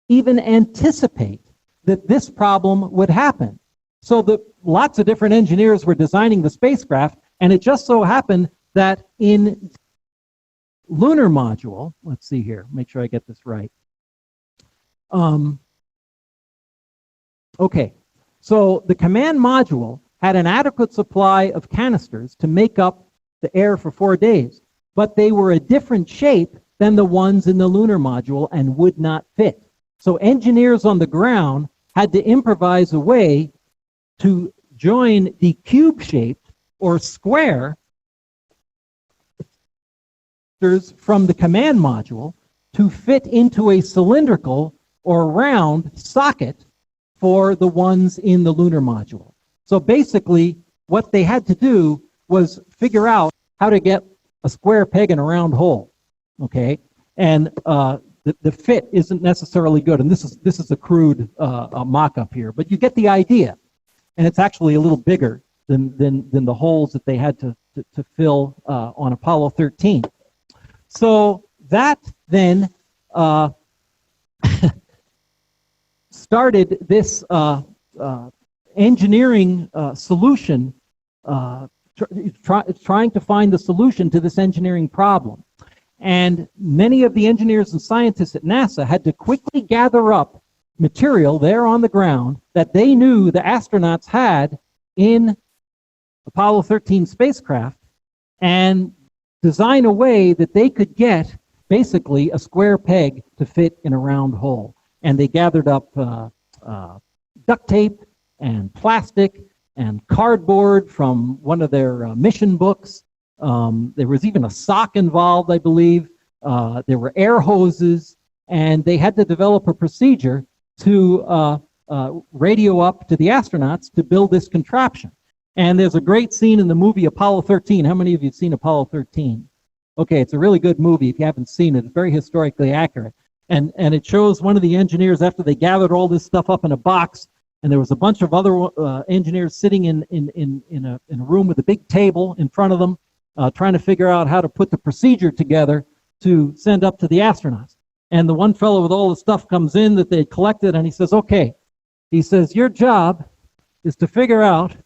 even anticipate that this problem would happen. So lots of different engineers were designing the spacecraft, and it just so happened that in lunar module, let's see here, make sure I get this right. Okay, so the command module had an adequate supply of canisters to make up the air for 4 days, but they were a different shape than the ones in the lunar module and would not fit. So engineers on the ground had to improvise a way to join the cube-shaped or square from the command module to fit into a cylindrical or round socket for the ones in the lunar module. So basically, what they had to do was figure out how to get a square peg in a round hole. Okay, and the fit isn't necessarily good, and this is a crude mock-up here, but you get the idea, and it's actually a little bigger than the holes that they had to fill on Apollo 13. So that then started this engineering solution, trying to find the solution to this engineering problem. And many of the engineers and scientists at NASA had to quickly gather up material there on the ground that they knew the astronauts had in Apollo 13 spacecraft and design a way that they could get basically a square peg to fit in a round hole. And they gathered up duct tape and plastic and cardboard from one of their mission books. There was even a sock involved, I believe. There were air hoses, and they had to develop a procedure to radio up to the astronauts to build this contraption. And there's a great scene in the movie Apollo 13. How many of you have seen Apollo 13? Okay, it's a really good movie. If you haven't seen it, it's very historically accurate. And it shows one of the engineers after they gathered all this stuff up in a box, and there was a bunch of other engineers sitting in a room with a big table in front of them, trying to figure out how to put the procedure together to send up to the astronauts. And the one fellow with all the stuff comes in that they collected, and he says, okay, he says, your job is to figure out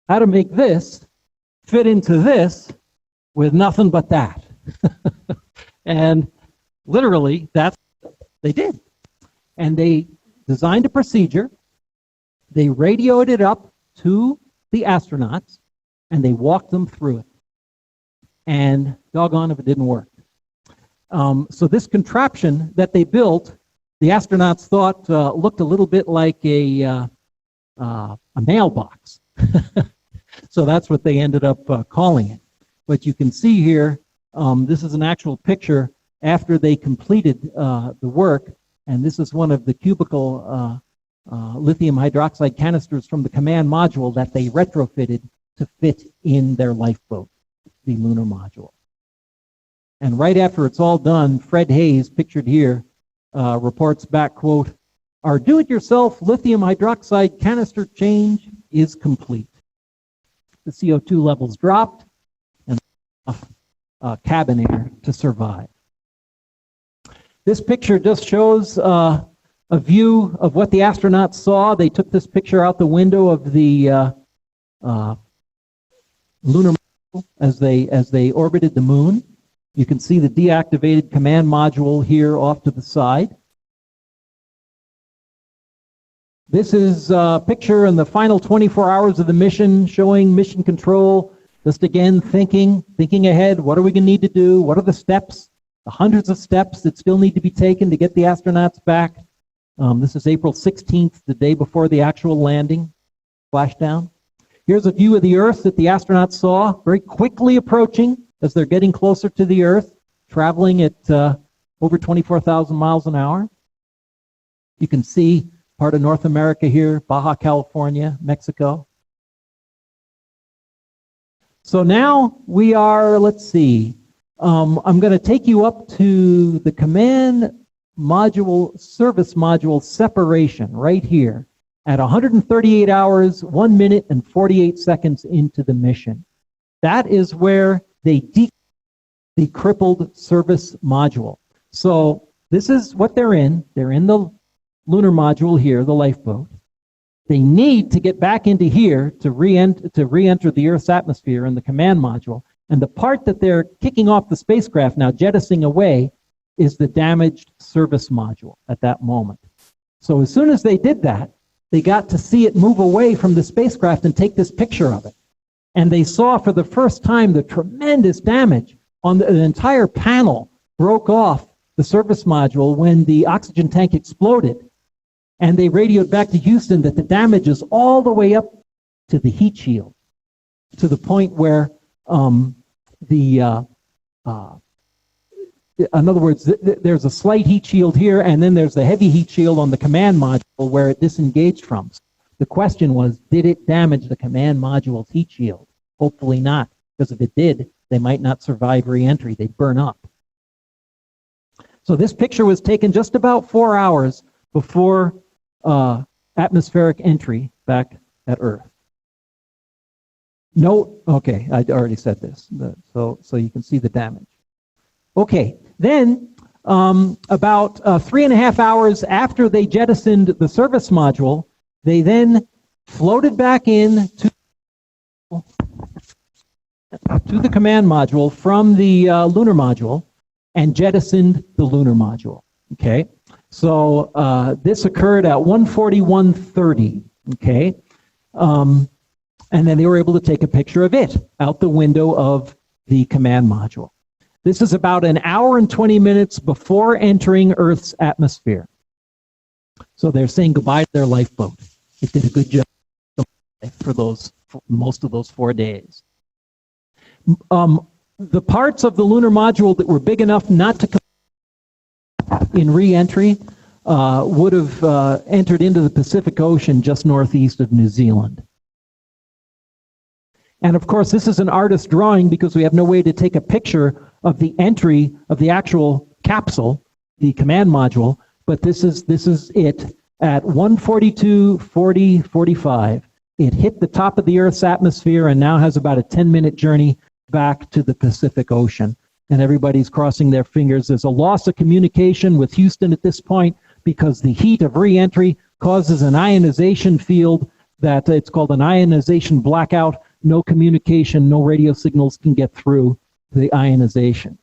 how to make this fit into this with nothing but that. And literally, that's what they did. And they designed a procedure, they radioed it up to the astronauts, and they walked them through it. And doggone if it didn't work. So this contraption that they built, the astronauts thought looked a little bit like a mailbox. So that's what they ended up calling it. But you can see here, this is an actual picture after they completed the work, and this is one of the cubicle lithium hydroxide canisters from the command module that they retrofitted to fit in their lifeboat, the lunar module. And right after it's all done, Fred Hayes, pictured here, reports back, quote, our do-it-yourself lithium hydroxide canister change is complete. The CO2 levels dropped, and cabin air to survive. This picture just shows a view of what the astronauts saw. They took this picture out the window of the lunar module as they orbited the moon. You can see the deactivated command module here off to the side. This is a picture in the final 24 hours of the mission, showing mission control, just again thinking ahead. What are we going to need to do? What are the steps, the hundreds of steps that still need to be taken to get the astronauts back? This is April 16th, the day before the actual landing, splashdown. Here's a view of the Earth that the astronauts saw, very quickly approaching as they're getting closer to the Earth, traveling at over 24,000 miles an hour. You can see part of North America here, Baja California, Mexico. So now we are, let's see, I'm going to take you up to the command module, service module separation right here at 138 hours, 1 minute and 48 seconds into the mission. That is where they the crippled service module. So this is what they're in. They're in the lunar module here, the lifeboat. They need to get back into here to re-enter the Earth's atmosphere in the command module. And the part that they're kicking off the spacecraft now, jettisoning away, is the damaged service module at that moment. So as soon as they did that, they got to see it move away from the spacecraft and take this picture of it. And they saw for the first time the tremendous damage on the entire panel broke off the service module when the oxygen tank exploded. And they radioed back to Houston that the damage is all the way up to the heat shield, to the point where in other words, there's a slight heat shield here, and then there's the heavy heat shield on the command module where it disengaged from. The question was, did it damage the command module's heat shield? Hopefully not, because if it did, they might not survive re-entry. They'd burn up. So this picture was taken just about 4 hours before atmospheric entry back at Earth. Note, okay, I already said this, so you can see the damage. Okay, then about 3.5 hours after they jettisoned the service module, they then floated back in to the command module from the lunar module and jettisoned the lunar module. Okay, so this occurred at 1:41:30. Okay, and then they were able to take a picture of it out the window of the command module. This is about an hour and 20 minutes before entering Earth's atmosphere. So they're saying goodbye to their lifeboat. It did a good job for most of those 4 days. The parts of the lunar module that were big enough not to come in re-entry would have entered into the Pacific Ocean just northeast of New Zealand. And of course, this is an artist's drawing because we have no way to take a picture of the entry of the actual capsule, the command module, but this is it at 1:42:40:45. It hit the top of the Earth's atmosphere and now has about a 10-minute journey back to the Pacific Ocean. And everybody's crossing their fingers. There's a loss of communication with Houston at this point because the heat of re-entry causes an ionization field that it's called an ionization blackout. No communication, no radio signals can get through the ionization.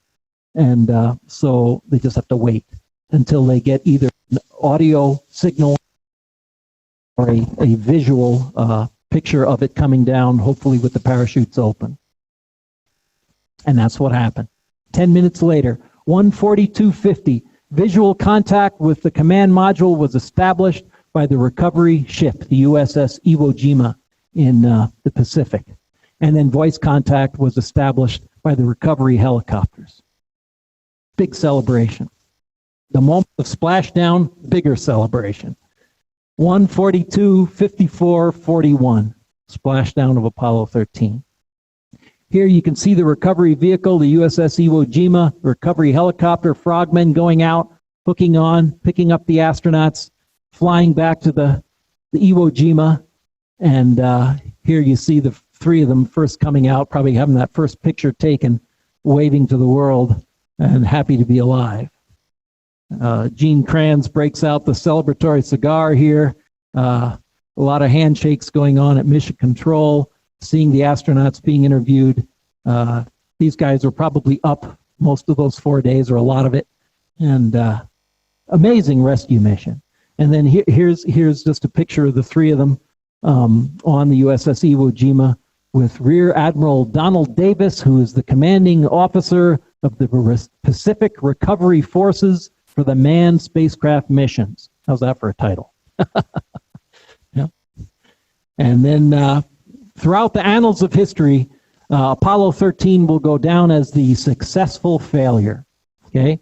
And so they just have to wait until they get either an audio signal or a visual picture of it coming down, hopefully with the parachutes open. And that's what happened. 10 minutes later, 1:42:50, visual contact with the command module was established by the recovery ship, the USS Iwo Jima in the Pacific. And then voice contact was established by the recovery helicopters. Big celebration. The moment of splashdown, bigger celebration. 1:42:54:41, splashdown of Apollo 13. Here you can see the recovery vehicle, the USS Iwo Jima, recovery helicopter, frogmen going out, hooking on, picking up the astronauts, flying back to the Iwo Jima. And here you see the three of them first coming out, probably having that first picture taken, waving to the world and happy to be alive. Gene Kranz breaks out the celebratory cigar here. A lot of handshakes going on at Mission Control, seeing the astronauts being interviewed. These guys were probably up most of those 4 days, or a lot of it. And amazing rescue mission. And then here's just a picture of the three of them on the USS Iwo Jima with Rear Admiral Donald Davis, who is the commanding officer of the Pacific Recovery Forces for the Manned Spacecraft Missions. How's that for a title? Yeah. And then throughout the annals of history, Apollo 13 will go down as the successful failure. Okay?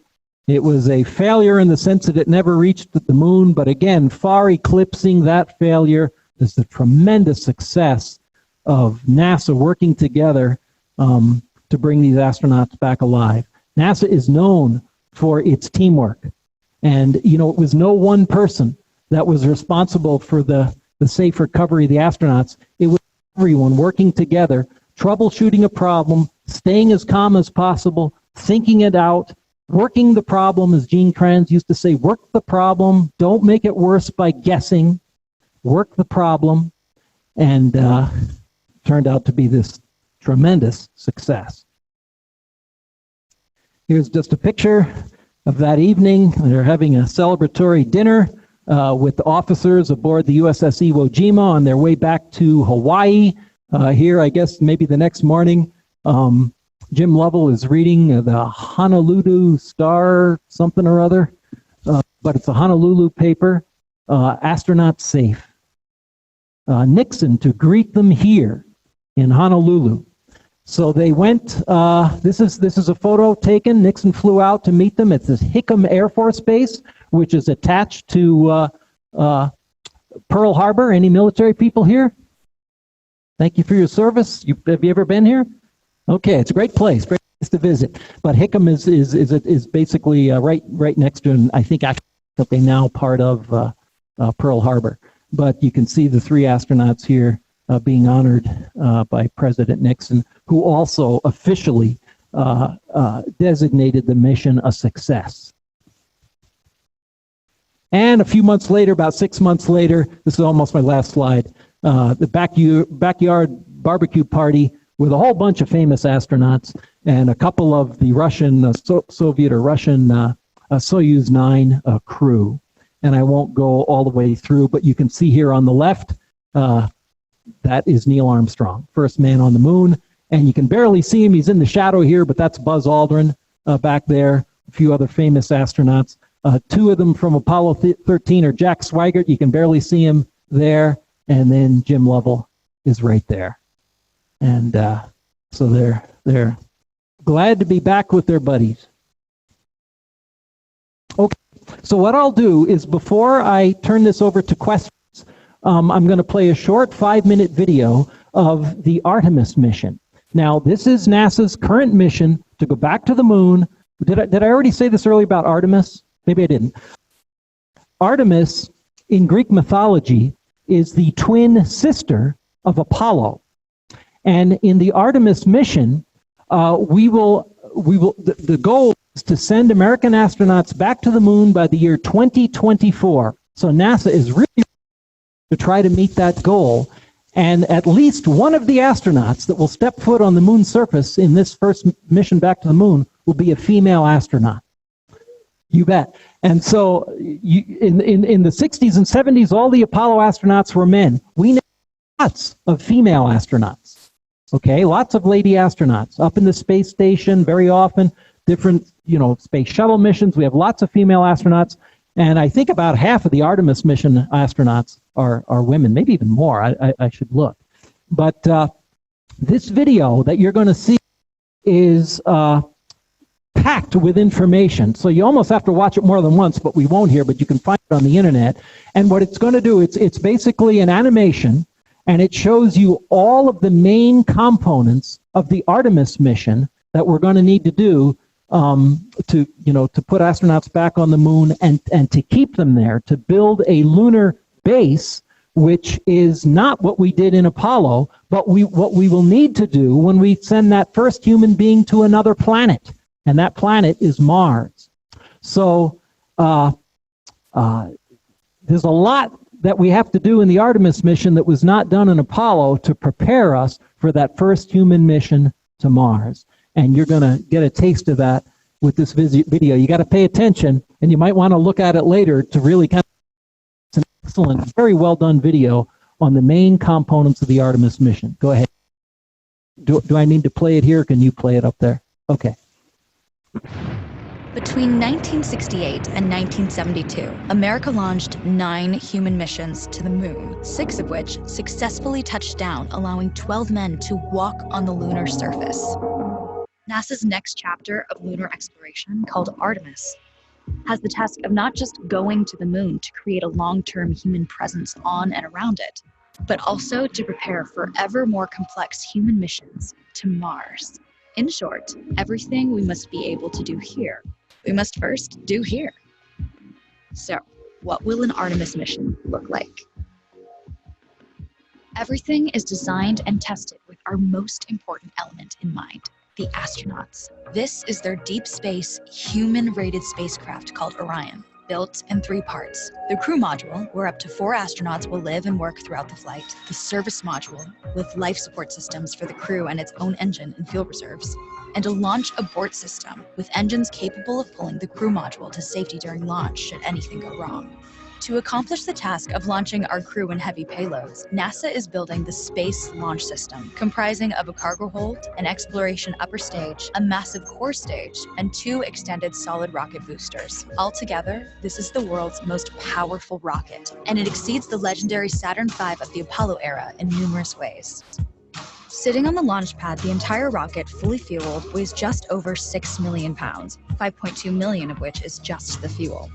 It was a failure in the sense that it never reached the moon, but again, far eclipsing that failure is the tremendous success of NASA working together to bring these astronauts back alive. NASA is known for its teamwork. And, you know, it was no one person that was responsible for the safe recovery of the astronauts. It was everyone working together, troubleshooting a problem, staying as calm as possible, thinking it out, working the problem, as Gene Kranz used to say, work the problem, don't make it worse by guessing, work the problem, and turned out to be this tremendous success. Here's just a picture of that evening. They're having a celebratory dinner with the officers aboard the USS Iwo Jima on their way back to Hawaii. Here, I guess maybe the next morning, Jim Lovell is reading the Honolulu Star something or other, but it's a Honolulu paper, astronauts safe. Nixon to greet them here in Honolulu. So they went, this is a photo taken. Nixon flew out to meet them at this Hickam Air Force Base, which is attached to Pearl Harbor. Any military people here? Thank you for your service. Have you ever been here? Okay, it's a great place to visit. But Hickam is basically right next to, and I think actually that they now part of Pearl Harbor. But you can see the three astronauts here being honored by President Nixon, who also officially designated the mission a success. And a few months later, about 6 months later, this is almost my last slide, the backyard barbecue party with a whole bunch of famous astronauts and a couple of the Russian, Soviet or Russian Soyuz 9 crew. And I won't go all the way through, but you can see here on the left, that is Neil Armstrong, first man on the moon. And you can barely see him. He's in the shadow here, but that's Buzz Aldrin back there, a few other famous astronauts. Two of them from Apollo 13 are Jack Swigert. You can barely see him there. And then Jim Lovell is right there. And so they're glad to be back with their buddies. Okay, so what I'll do is before I turn this over to questions, I'm going to play a short 5-minute video of the Artemis mission. Now, this is NASA's current mission to go back to the moon. Did I already say this earlier about Artemis? Maybe I didn't. Artemis, in Greek mythology, is the twin sister of Apollo. And in the Artemis mission, the goal is to send American astronauts back to the moon by the year 2024. So NASA is really to try to meet that goal. And at least one of the astronauts that will step foot on the moon's surface in this first mission back to the moon will be a female astronaut. You bet. And so in the 60s and 70s, all the Apollo astronauts were men. We know lots of female astronauts. Okay, lots of lady astronauts up in the space station very often, different, space shuttle missions. We have lots of female astronauts. And I think about half of the Artemis mission astronauts are women, maybe even more. I should look. But this video that you're going to see is packed with information. So you almost have to watch it more than once, but we won't here, but you can find it on the internet. And what it's going to do, it's basically an animation, and it shows you all of the main components of the Artemis mission that we're going to need to do to put astronauts back on the moon and to keep them there, to build a lunar base, which is not what we did in Apollo, but what we will need to do when we send that first human being to another planet, and that planet is Mars. So there's a lot that we have to do in the Artemis mission that was not done in Apollo to prepare us for that first human mission to Mars. And you're going to get a taste of that with this video. You got to pay attention, and you might want to look at it later to really kind of. It's an excellent, very well done video on the main components of the Artemis mission. Go ahead. Do I need to play it here? Or can you play it up there? Okay. Between 1968 and 1972, America launched 9 human missions to the moon, 6 of which successfully touched down, allowing 12 men to walk on the lunar surface. NASA's next chapter of lunar exploration, called Artemis, has the task of not just going to the moon to create a long-term human presence on and around it, but also to prepare for ever more complex human missions to Mars. In short, everything we must be able to do here, we must first do here. So, what will an Artemis mission look like? Everything is designed and tested with our most important element in mind: the astronauts. This is their deep space, human-rated spacecraft called Orion, built in 3 parts. The crew module, where up to 4 astronauts will live and work throughout the flight. The service module, with life support systems for the crew and its own engine and fuel reserves. And a launch abort system, with engines capable of pulling the crew module to safety during launch should anything go wrong. To accomplish the task of launching our crew and heavy payloads, NASA is building the Space Launch System, comprising of a cargo hold, an exploration upper stage, a massive core stage, and 2 extended solid rocket boosters. Altogether, this is the world's most powerful rocket, and it exceeds the legendary Saturn V of the Apollo era in numerous ways. Sitting on the launch pad, the entire rocket, fully fueled, weighs just over 6 million pounds, 5.2 million of which is just the fuel.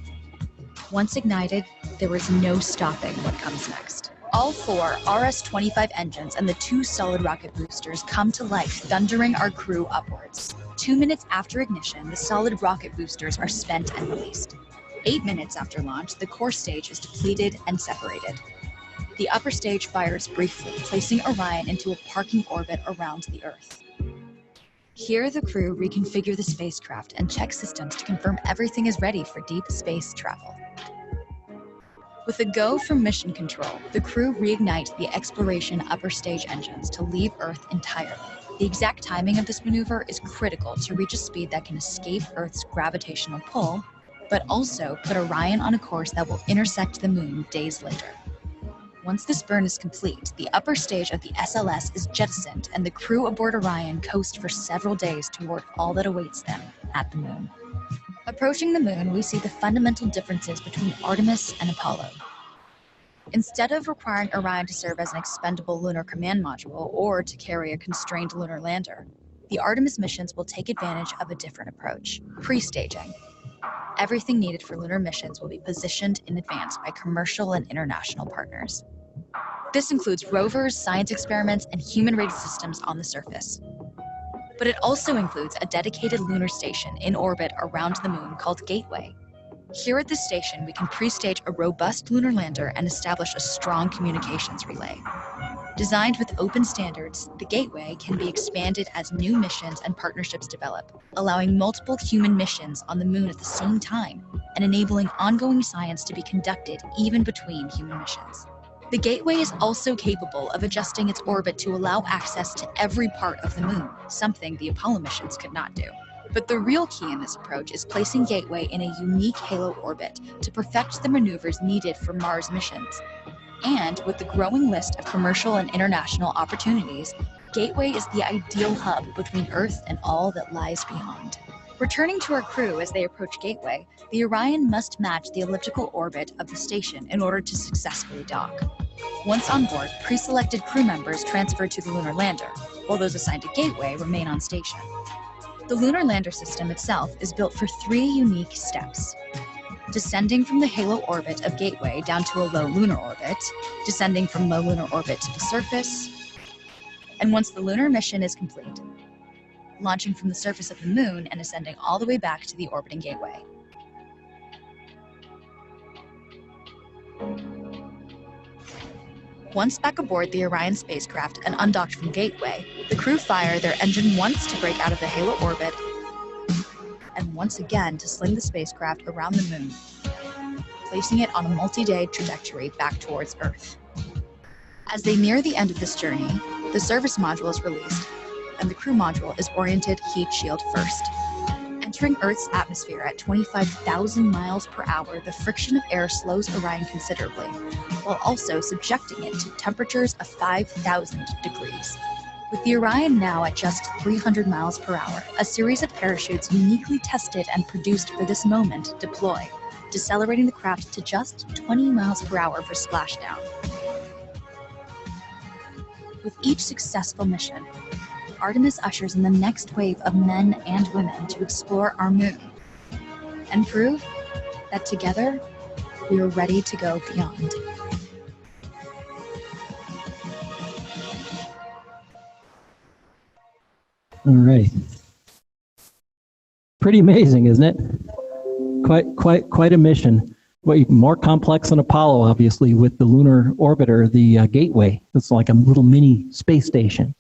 Once ignited, there is no stopping what comes next. All 4 RS-25 engines and the 2 solid rocket boosters come to life, thundering our crew upwards. 2 minutes after ignition, the solid rocket boosters are spent and released. 8 minutes after launch, the core stage is depleted and separated. The upper stage fires briefly, placing Orion into a parking orbit around the Earth. Here, the crew reconfigure the spacecraft and check systems to confirm everything is ready for deep space travel. With a go from mission control, the crew reignite the exploration upper stage engines to leave Earth entirely. The exact timing of this maneuver is critical to reach a speed that can escape Earth's gravitational pull, but also put Orion on a course that will intersect the moon days later. Once this burn is complete, the upper stage of the SLS is jettisoned and the crew aboard Orion coast for several days toward all that awaits them at the moon. Approaching the moon, we see the fundamental differences between Artemis and Apollo. Instead of requiring Orion to serve as an expendable lunar command module or to carry a constrained lunar lander, the Artemis missions will take advantage of a different approach: pre-staging. Everything needed for lunar missions will be positioned in advance by commercial and international partners. This includes rovers, science experiments, and human-rated systems on the surface. But it also includes a dedicated lunar station in orbit around the moon called Gateway. Here at this station, we can pre-stage a robust lunar lander and establish a strong communications relay. Designed with open standards, the Gateway can be expanded as new missions and partnerships develop, allowing multiple human missions on the moon at the same time and enabling ongoing science to be conducted even between human missions. The Gateway is also capable of adjusting its orbit to allow access to every part of the moon, something the Apollo missions could not do. But the real key in this approach is placing Gateway in a unique halo orbit to perfect the maneuvers needed for Mars missions. And with the growing list of commercial and international opportunities, Gateway is the ideal hub between Earth and all that lies beyond. Returning to our crew as they approach Gateway, the Orion must match the elliptical orbit of the station in order to successfully dock. Once on board, pre-selected crew members transfer to the lunar lander, while those assigned to Gateway remain on station. The lunar lander system itself is built for 3 unique steps: descending from the halo orbit of Gateway down to a low lunar orbit, descending from low lunar orbit to the surface, and once the lunar mission is complete, launching from the surface of the moon and ascending all the way back to the orbiting Gateway. Once back aboard the Orion spacecraft and undocked from Gateway, the crew fire their engine once to break out of the halo orbit and once again to sling the spacecraft around the moon, placing it on a multi-day trajectory back towards Earth. As they near the end of this journey, the service module is released, and the crew module is oriented heat shield first. Entering Earth's atmosphere at 25,000 miles per hour, the friction of air slows Orion considerably, while also subjecting it to temperatures of 5,000 degrees. With the Orion now at just 300 miles per hour, a series of parachutes uniquely tested and produced for this moment deploy, decelerating the craft to just 20 miles per hour for splashdown. With each successful mission, Artemis ushers in the next wave of men and women to explore our moon and prove that together we are ready to go beyond. All right. Pretty amazing, isn't it? Quite a mission. Well, even more complex than Apollo, obviously, with the lunar orbiter, the Gateway. It's like a little mini space station,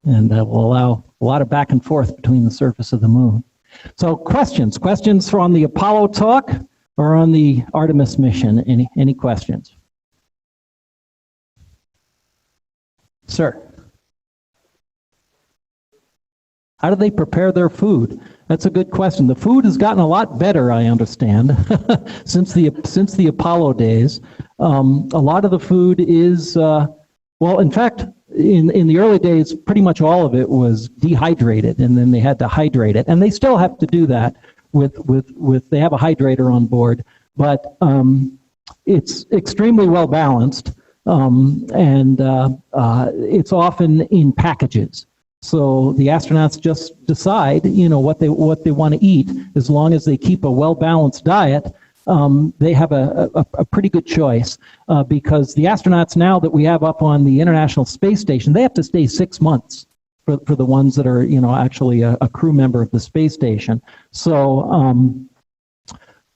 and will allow a lot of back and forth between the surface of the moon. So questions on the Apollo talk or on the Artemis mission? Any questions? Sir? How do they prepare their food? That's a good question. The food has gotten a lot better, I understand, since the Apollo days. A lot of the food is, well, in fact, in the early days, pretty much all of it was dehydrated, and then they had to hydrate it, and they still have to do that with they have a hydrator on board, but it's extremely well balanced, and it's often in packages. So the astronauts just decide, what they want to eat. As long as they keep a well-balanced diet, they have a pretty good choice, because the astronauts now that we have up on the International Space Station, they have to stay 6 months for the ones that are, actually a crew member of the space station. So,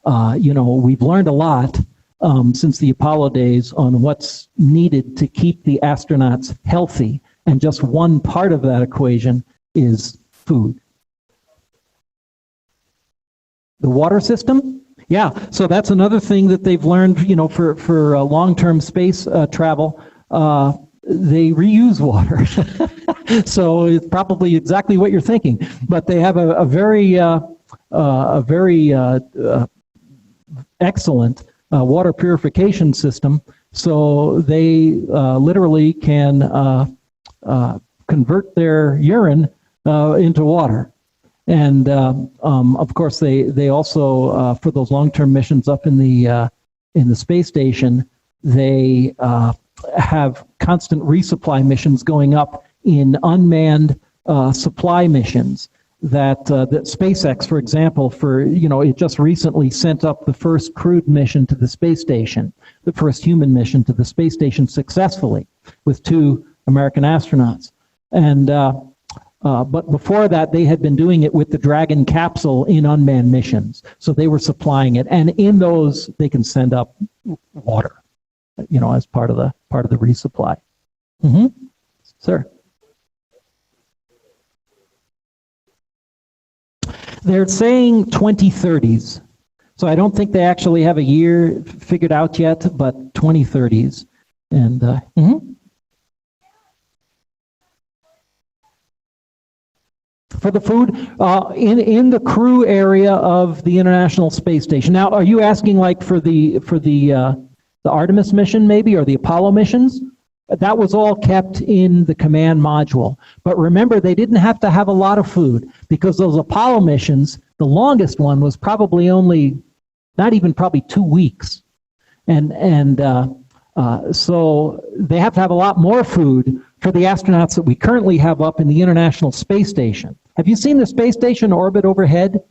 we've learned a lot since the Apollo days on what's needed to keep the astronauts healthy. And just one part of that equation is food. The water system? Yeah, so that's another thing that they've learned, for long-term space travel. They reuse water. So it's probably exactly what you're thinking. But they have a very excellent water purification system. So they literally can convert their urine into water. And of course, they also for those long-term missions up in the space station, they have constant resupply missions going up in unmanned supply missions. That SpaceX, for example, it just recently sent up the first crewed mission to the space station, the first human mission to the space station successfully with 2 American astronauts. And but before that, they had been doing it with the Dragon capsule in unmanned missions. So they were supplying it, and in those they can send up water, as part of the resupply. Sir. They're saying 2030s. So I don't think they actually have a year figured out yet, but 2030s. And for the food, in the crew area of the International Space Station. Now, are you asking like for the Artemis mission maybe, or the Apollo missions? That was all kept in the command module. But remember, they didn't have to have a lot of food, because those Apollo missions, the longest one was probably only, not even probably 2 weeks. And so they have to have a lot more food for the astronauts that we currently have up in the International Space Station. Have you seen the space station orbit overhead?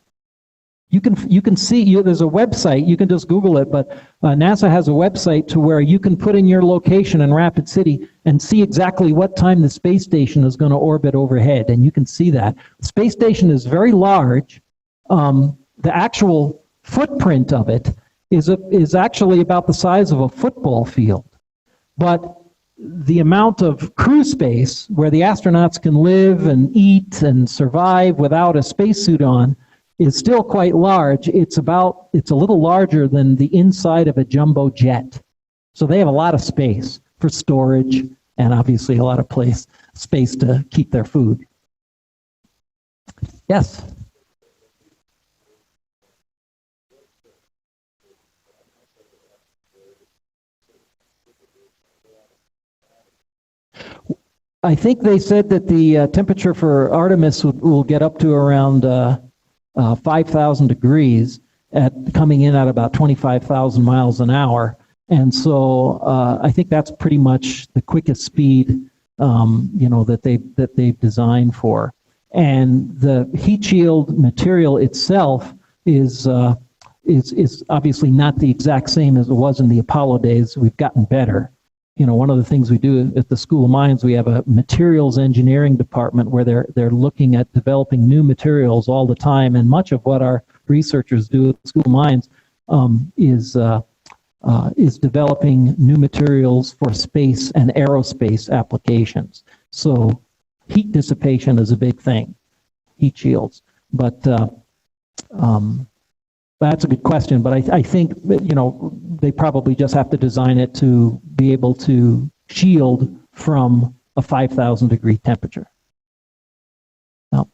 You can see, there's a website, you can just Google it, but NASA has a website to where you can put in your location in Rapid City and see exactly what time the space station is going to orbit overhead, and you can see that. The space station is very large. The actual footprint of it is actually about the size of a football field. But the amount of crew space where the astronauts can live and eat and survive without a spacesuit on is still quite large. It's a little larger than the inside of a jumbo jet. So they have a lot of space for storage and obviously a lot of space to keep their food. Yes? I think they said that the temperature for Artemis will get up to around 5,000 degrees coming in at about 25,000 miles an hour. And so I think that's pretty much the quickest speed, that they've designed for. And the heat shield material itself is obviously not the exact same as it was in the Apollo days. We've gotten better. One of the things we do at the School of Mines, we have a materials engineering department where they're looking at developing new materials all the time, and much of what our researchers do at the School of Mines is developing new materials for space and aerospace applications. So heat dissipation is a big thing, heat shields. But that's a good question, but I think they probably just have to design it to be able to shield from a 5,000 degree temperature. Now,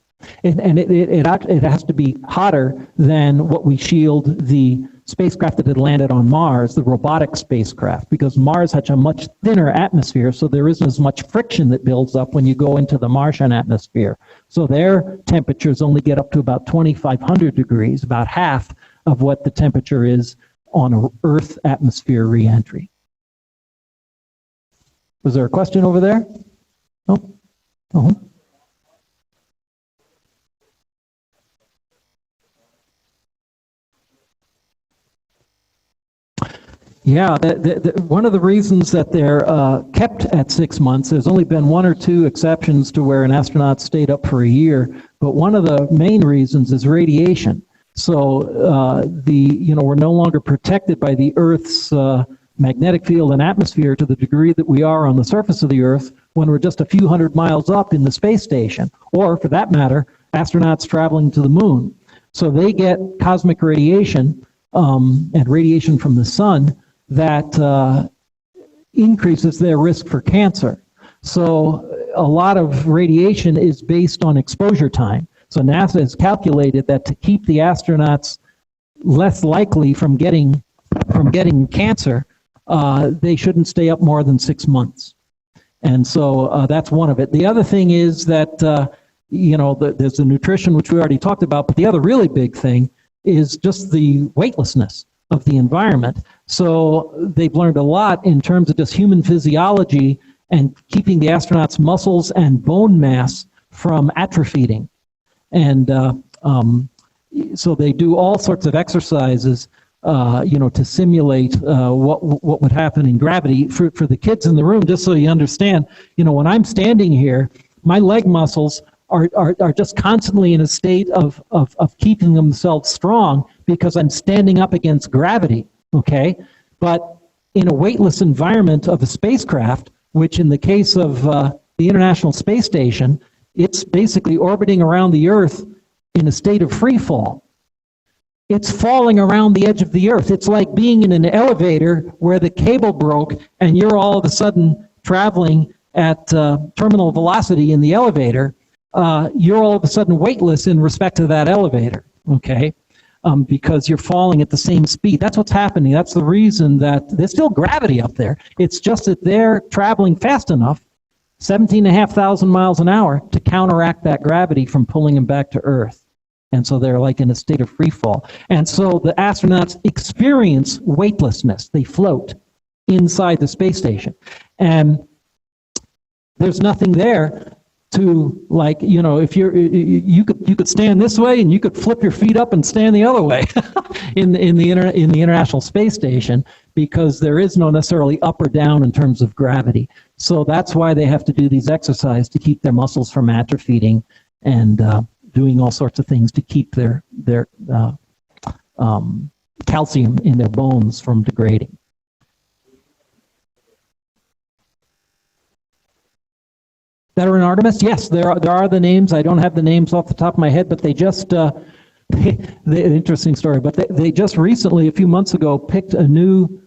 it has to be hotter than what we shield the spacecraft that had landed on Mars, the robotic spacecraft, because Mars has a much thinner atmosphere, so there isn't as much friction that builds up when you go into the Martian atmosphere. So their temperatures only get up to about 2,500 degrees, about half of what the temperature is on an Earth atmosphere reentry. Was there a question over there? No? Uh-huh. Yeah, one of the reasons that they're kept at 6 months, there's only been 1 or 2 exceptions to where an astronaut stayed up for a year, but one of the main reasons is radiation. So we're no longer protected by the Earth's magnetic field and atmosphere to the degree that we are on the surface of the Earth when we're just a few hundred miles up in the space station, or for that matter, astronauts traveling to the moon. So they get cosmic radiation and radiation from the sun that increases their risk for cancer. So a lot of radiation is based on exposure time. So NASA has calculated that to keep the astronauts less likely from getting cancer, they shouldn't stay up more than 6 months. And so that's one of it. The other thing is that there's the nutrition, which we already talked about, but the other really big thing is just the weightlessness of the environment. So they've learned a lot in terms of just human physiology and keeping the astronauts' muscles and bone mass from atrophying. And so they do all sorts of exercises, to simulate what would happen in gravity. For the kids in the room, just so you understand, when I'm standing here, my leg muscles are just constantly in a state of keeping themselves strong because I'm standing up against gravity, okay? But in a weightless environment of a spacecraft, which in the case of the International Space Station, it's basically orbiting around the Earth in a state of free fall. It's falling around the edge of the Earth. It's like being in an elevator where the cable broke and you're all of a sudden traveling at terminal velocity in the elevator. You're all of a sudden weightless in respect to that elevator, okay? Because you're falling at the same speed. That's what's happening. That's the reason that there's still gravity up there. It's just that they're traveling fast enough, 17,500 miles an hour, to counteract that gravity from pulling them back to Earth. And so they're like in a state of free fall. And so the astronauts experience weightlessness. They float inside the space station. And there's nothing there to, like, if you could stand this way and you could flip your feet up and stand the other way in the International Space Station, because there is no necessarily up or down in terms of gravity. So that's why they have to do these exercises to keep their muscles from atrophying and doing all sorts of things to keep their calcium in their bones from degrading. That are in Artemis? Yes, there are the names. I don't have the names off the top of my head, but they just, interesting story, but they just recently, a few months ago, picked a new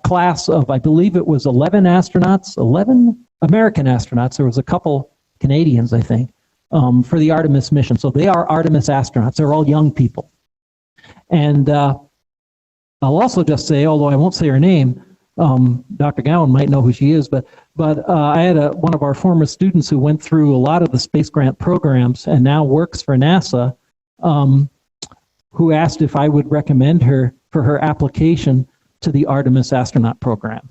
class of, I believe it was 11 astronauts, 11 American astronauts. There was a couple Canadians, I think, for the Artemis mission. So they are Artemis astronauts. They're all young people. And I'll also just say, although I won't say her name, Dr. Gowan might know who she is, but I had one of our former students who went through a lot of the space grant programs and now works for NASA, who asked if I would recommend her for her application to the Artemis astronaut program.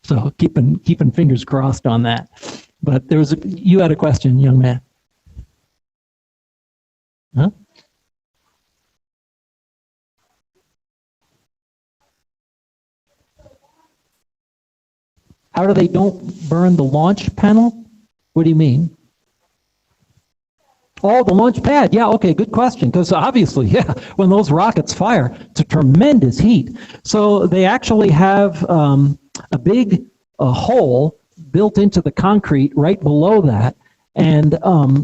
So keeping fingers crossed on that. But you had a question, young man. Huh? How do they don't burn the launch panel? What do you mean? Oh, the launch pad. Yeah, okay, good question. Because obviously, yeah, when those rockets fire, it's a tremendous heat. So they actually have a big hole built into the concrete right below that. And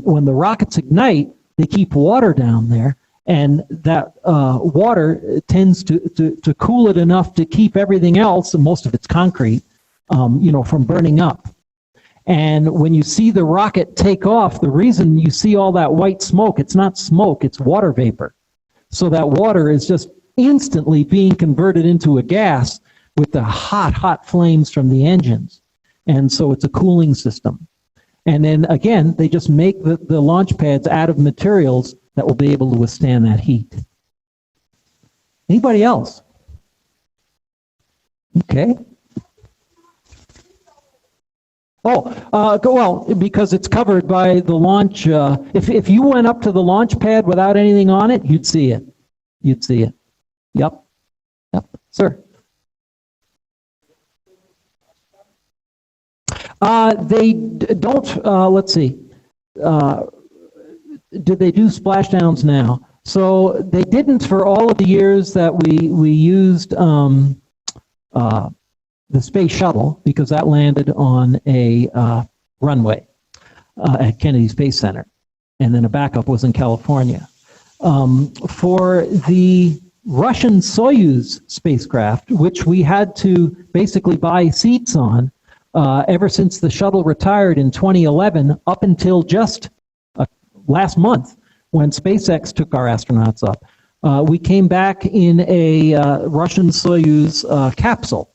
when the rockets ignite, they keep water down there. And that water tends to cool it enough to keep everything else, and most of it's concrete, from burning up. And when you see the rocket take off, the reason you see all that white smoke, it's not smoke, it's water vapor. So that water is just instantly being converted into a gas with the hot flames from the engines. And so it's a cooling system. And then again, they just make the launch pads out of materials that will be able to withstand that heat. Anybody else? Okay. Well, because it's covered by the launch. If you went up to the launch pad without anything on it, you'd see it. You'd see it. Yep. Sir. They don't, let's see. Did they do splashdowns now? So they didn't for all of the years that we used the space shuttle, because that landed on a runway at Kennedy Space Center, and then a backup was in California. For the Russian Soyuz spacecraft, which we had to basically buy seats on ever since the shuttle retired in 2011 up until just last month when SpaceX took our astronauts up. We came back in a Russian Soyuz capsule.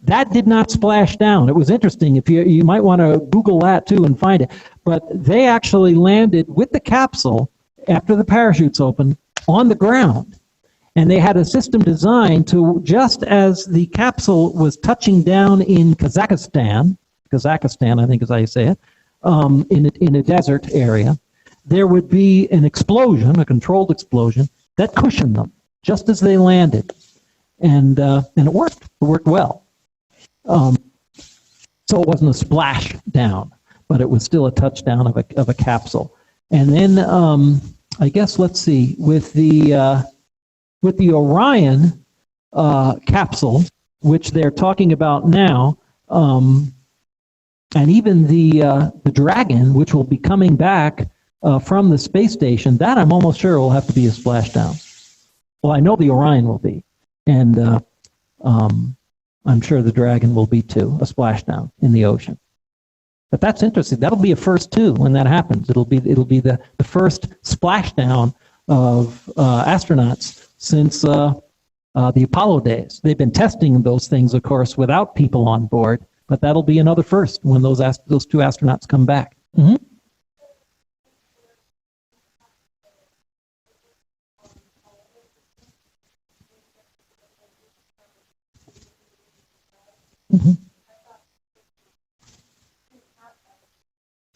That did not splash down. It was interesting. If you might want to Google that too and find it. but they actually landed with the capsule after the parachutes opened on the ground. And they had a system designed to, just as the capsule was touching down in Kazakhstan, I think is how you say it, in a desert area, there would be an explosion, a controlled explosion, that cushioned them just as they landed. And it worked. It worked well. So it wasn't a splash down, but it was still a touchdown of a capsule. And then I guess, let's see, with the Orion capsule, which they're talking about now, and even the Dragon, which will be coming back from the space station, that I'm almost sure will have to be a splashdown. Well, I know the Orion will be, and I'm sure the Dragon will be too, a splashdown in the ocean. But that's interesting. That'll be a first too when that happens. It'll be the first splashdown of astronauts since the Apollo days. They've been testing those things, of course, without people on board, but that'll be another first when those two astronauts come back. Mm-hmm. Mm-hmm.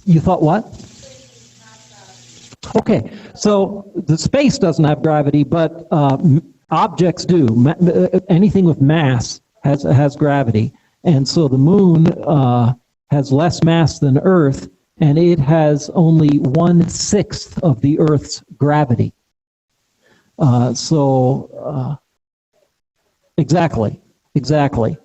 You thought what? Okay, so the space doesn't have gravity, but objects do. Anything with mass has gravity. And so the moon has less mass than Earth, and it has only 1/6 of the Earth's gravity. Exactly,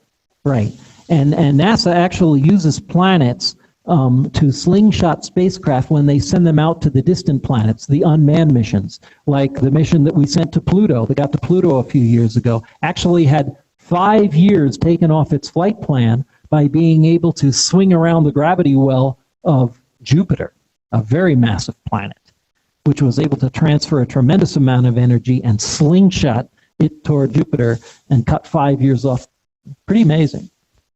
right. And NASA actually uses planets to slingshot spacecraft when they send them out to the distant planets, the unmanned missions, like the mission that we sent to Pluto, that got to Pluto a few years ago, actually had 5 years taken off its flight plan by being able to swing around the gravity well of Jupiter, a very massive planet, which was able to transfer a tremendous amount of energy and slingshot it toward Jupiter and cut 5 years off. Pretty amazing.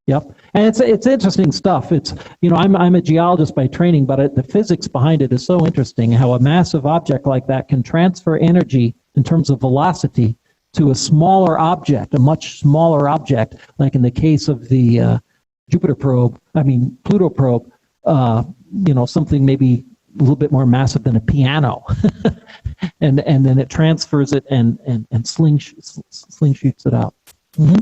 Yep, and it's interesting stuff. It's, you know, I'm a geologist by training, but the physics behind it is so interesting. How a massive object like that can transfer energy in terms of velocity to a smaller object, a much smaller object, like in the case of the Pluto probe. You know, something maybe a little bit more massive than a piano, and then it transfers it and slingshoots it out. Mm-hmm.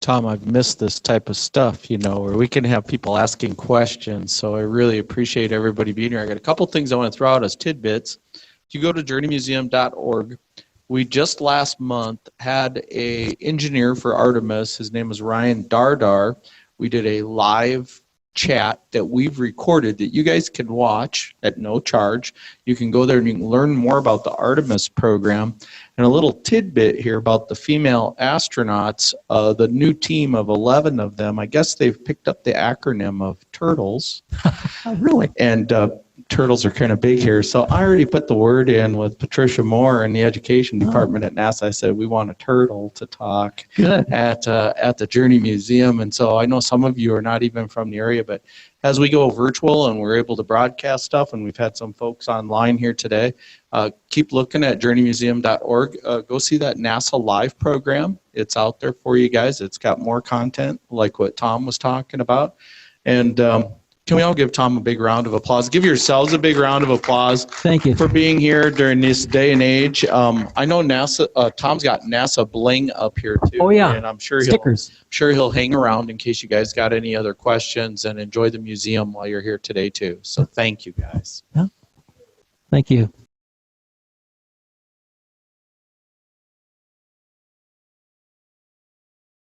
Tom, I've missed this type of stuff, you know, where we can have people asking questions. So I really appreciate everybody being here. I got a couple things I want to throw out as tidbits. If you go to journeymuseum.org, we just last month had an engineer for Artemis. His name was Ryan Dardar. We did a live chat that we've recorded that you guys can watch at no charge. You can go there and you can learn more about the Artemis program. And a little tidbit here about the female astronauts, the new team of 11 of them, I guess they've picked up the acronym of TURTLES. Oh, really? And turtles are kind of big here. So I already put the word in with Patricia Moore in the education department at NASA. I said, we want a turtle to talk at the Journey Museum. And so I know some of you are not even from the area, but as we go virtual and we're able to broadcast stuff, and we've had some folks online here today, keep looking at journeymuseum.org. Go see that NASA Live program. It's out there for you guys. It's got more content like what Tom was talking about. And can we all give Tom a big round of applause? Give yourselves a big round of applause. Thank you For being here during this day and age. I know NASA. Tom's got NASA bling up here too. Oh yeah, and I'm sure stickers. He'll hang around in case you guys got any other questions, and enjoy the museum while you're here today too. So thank you guys. Yeah. Thank you.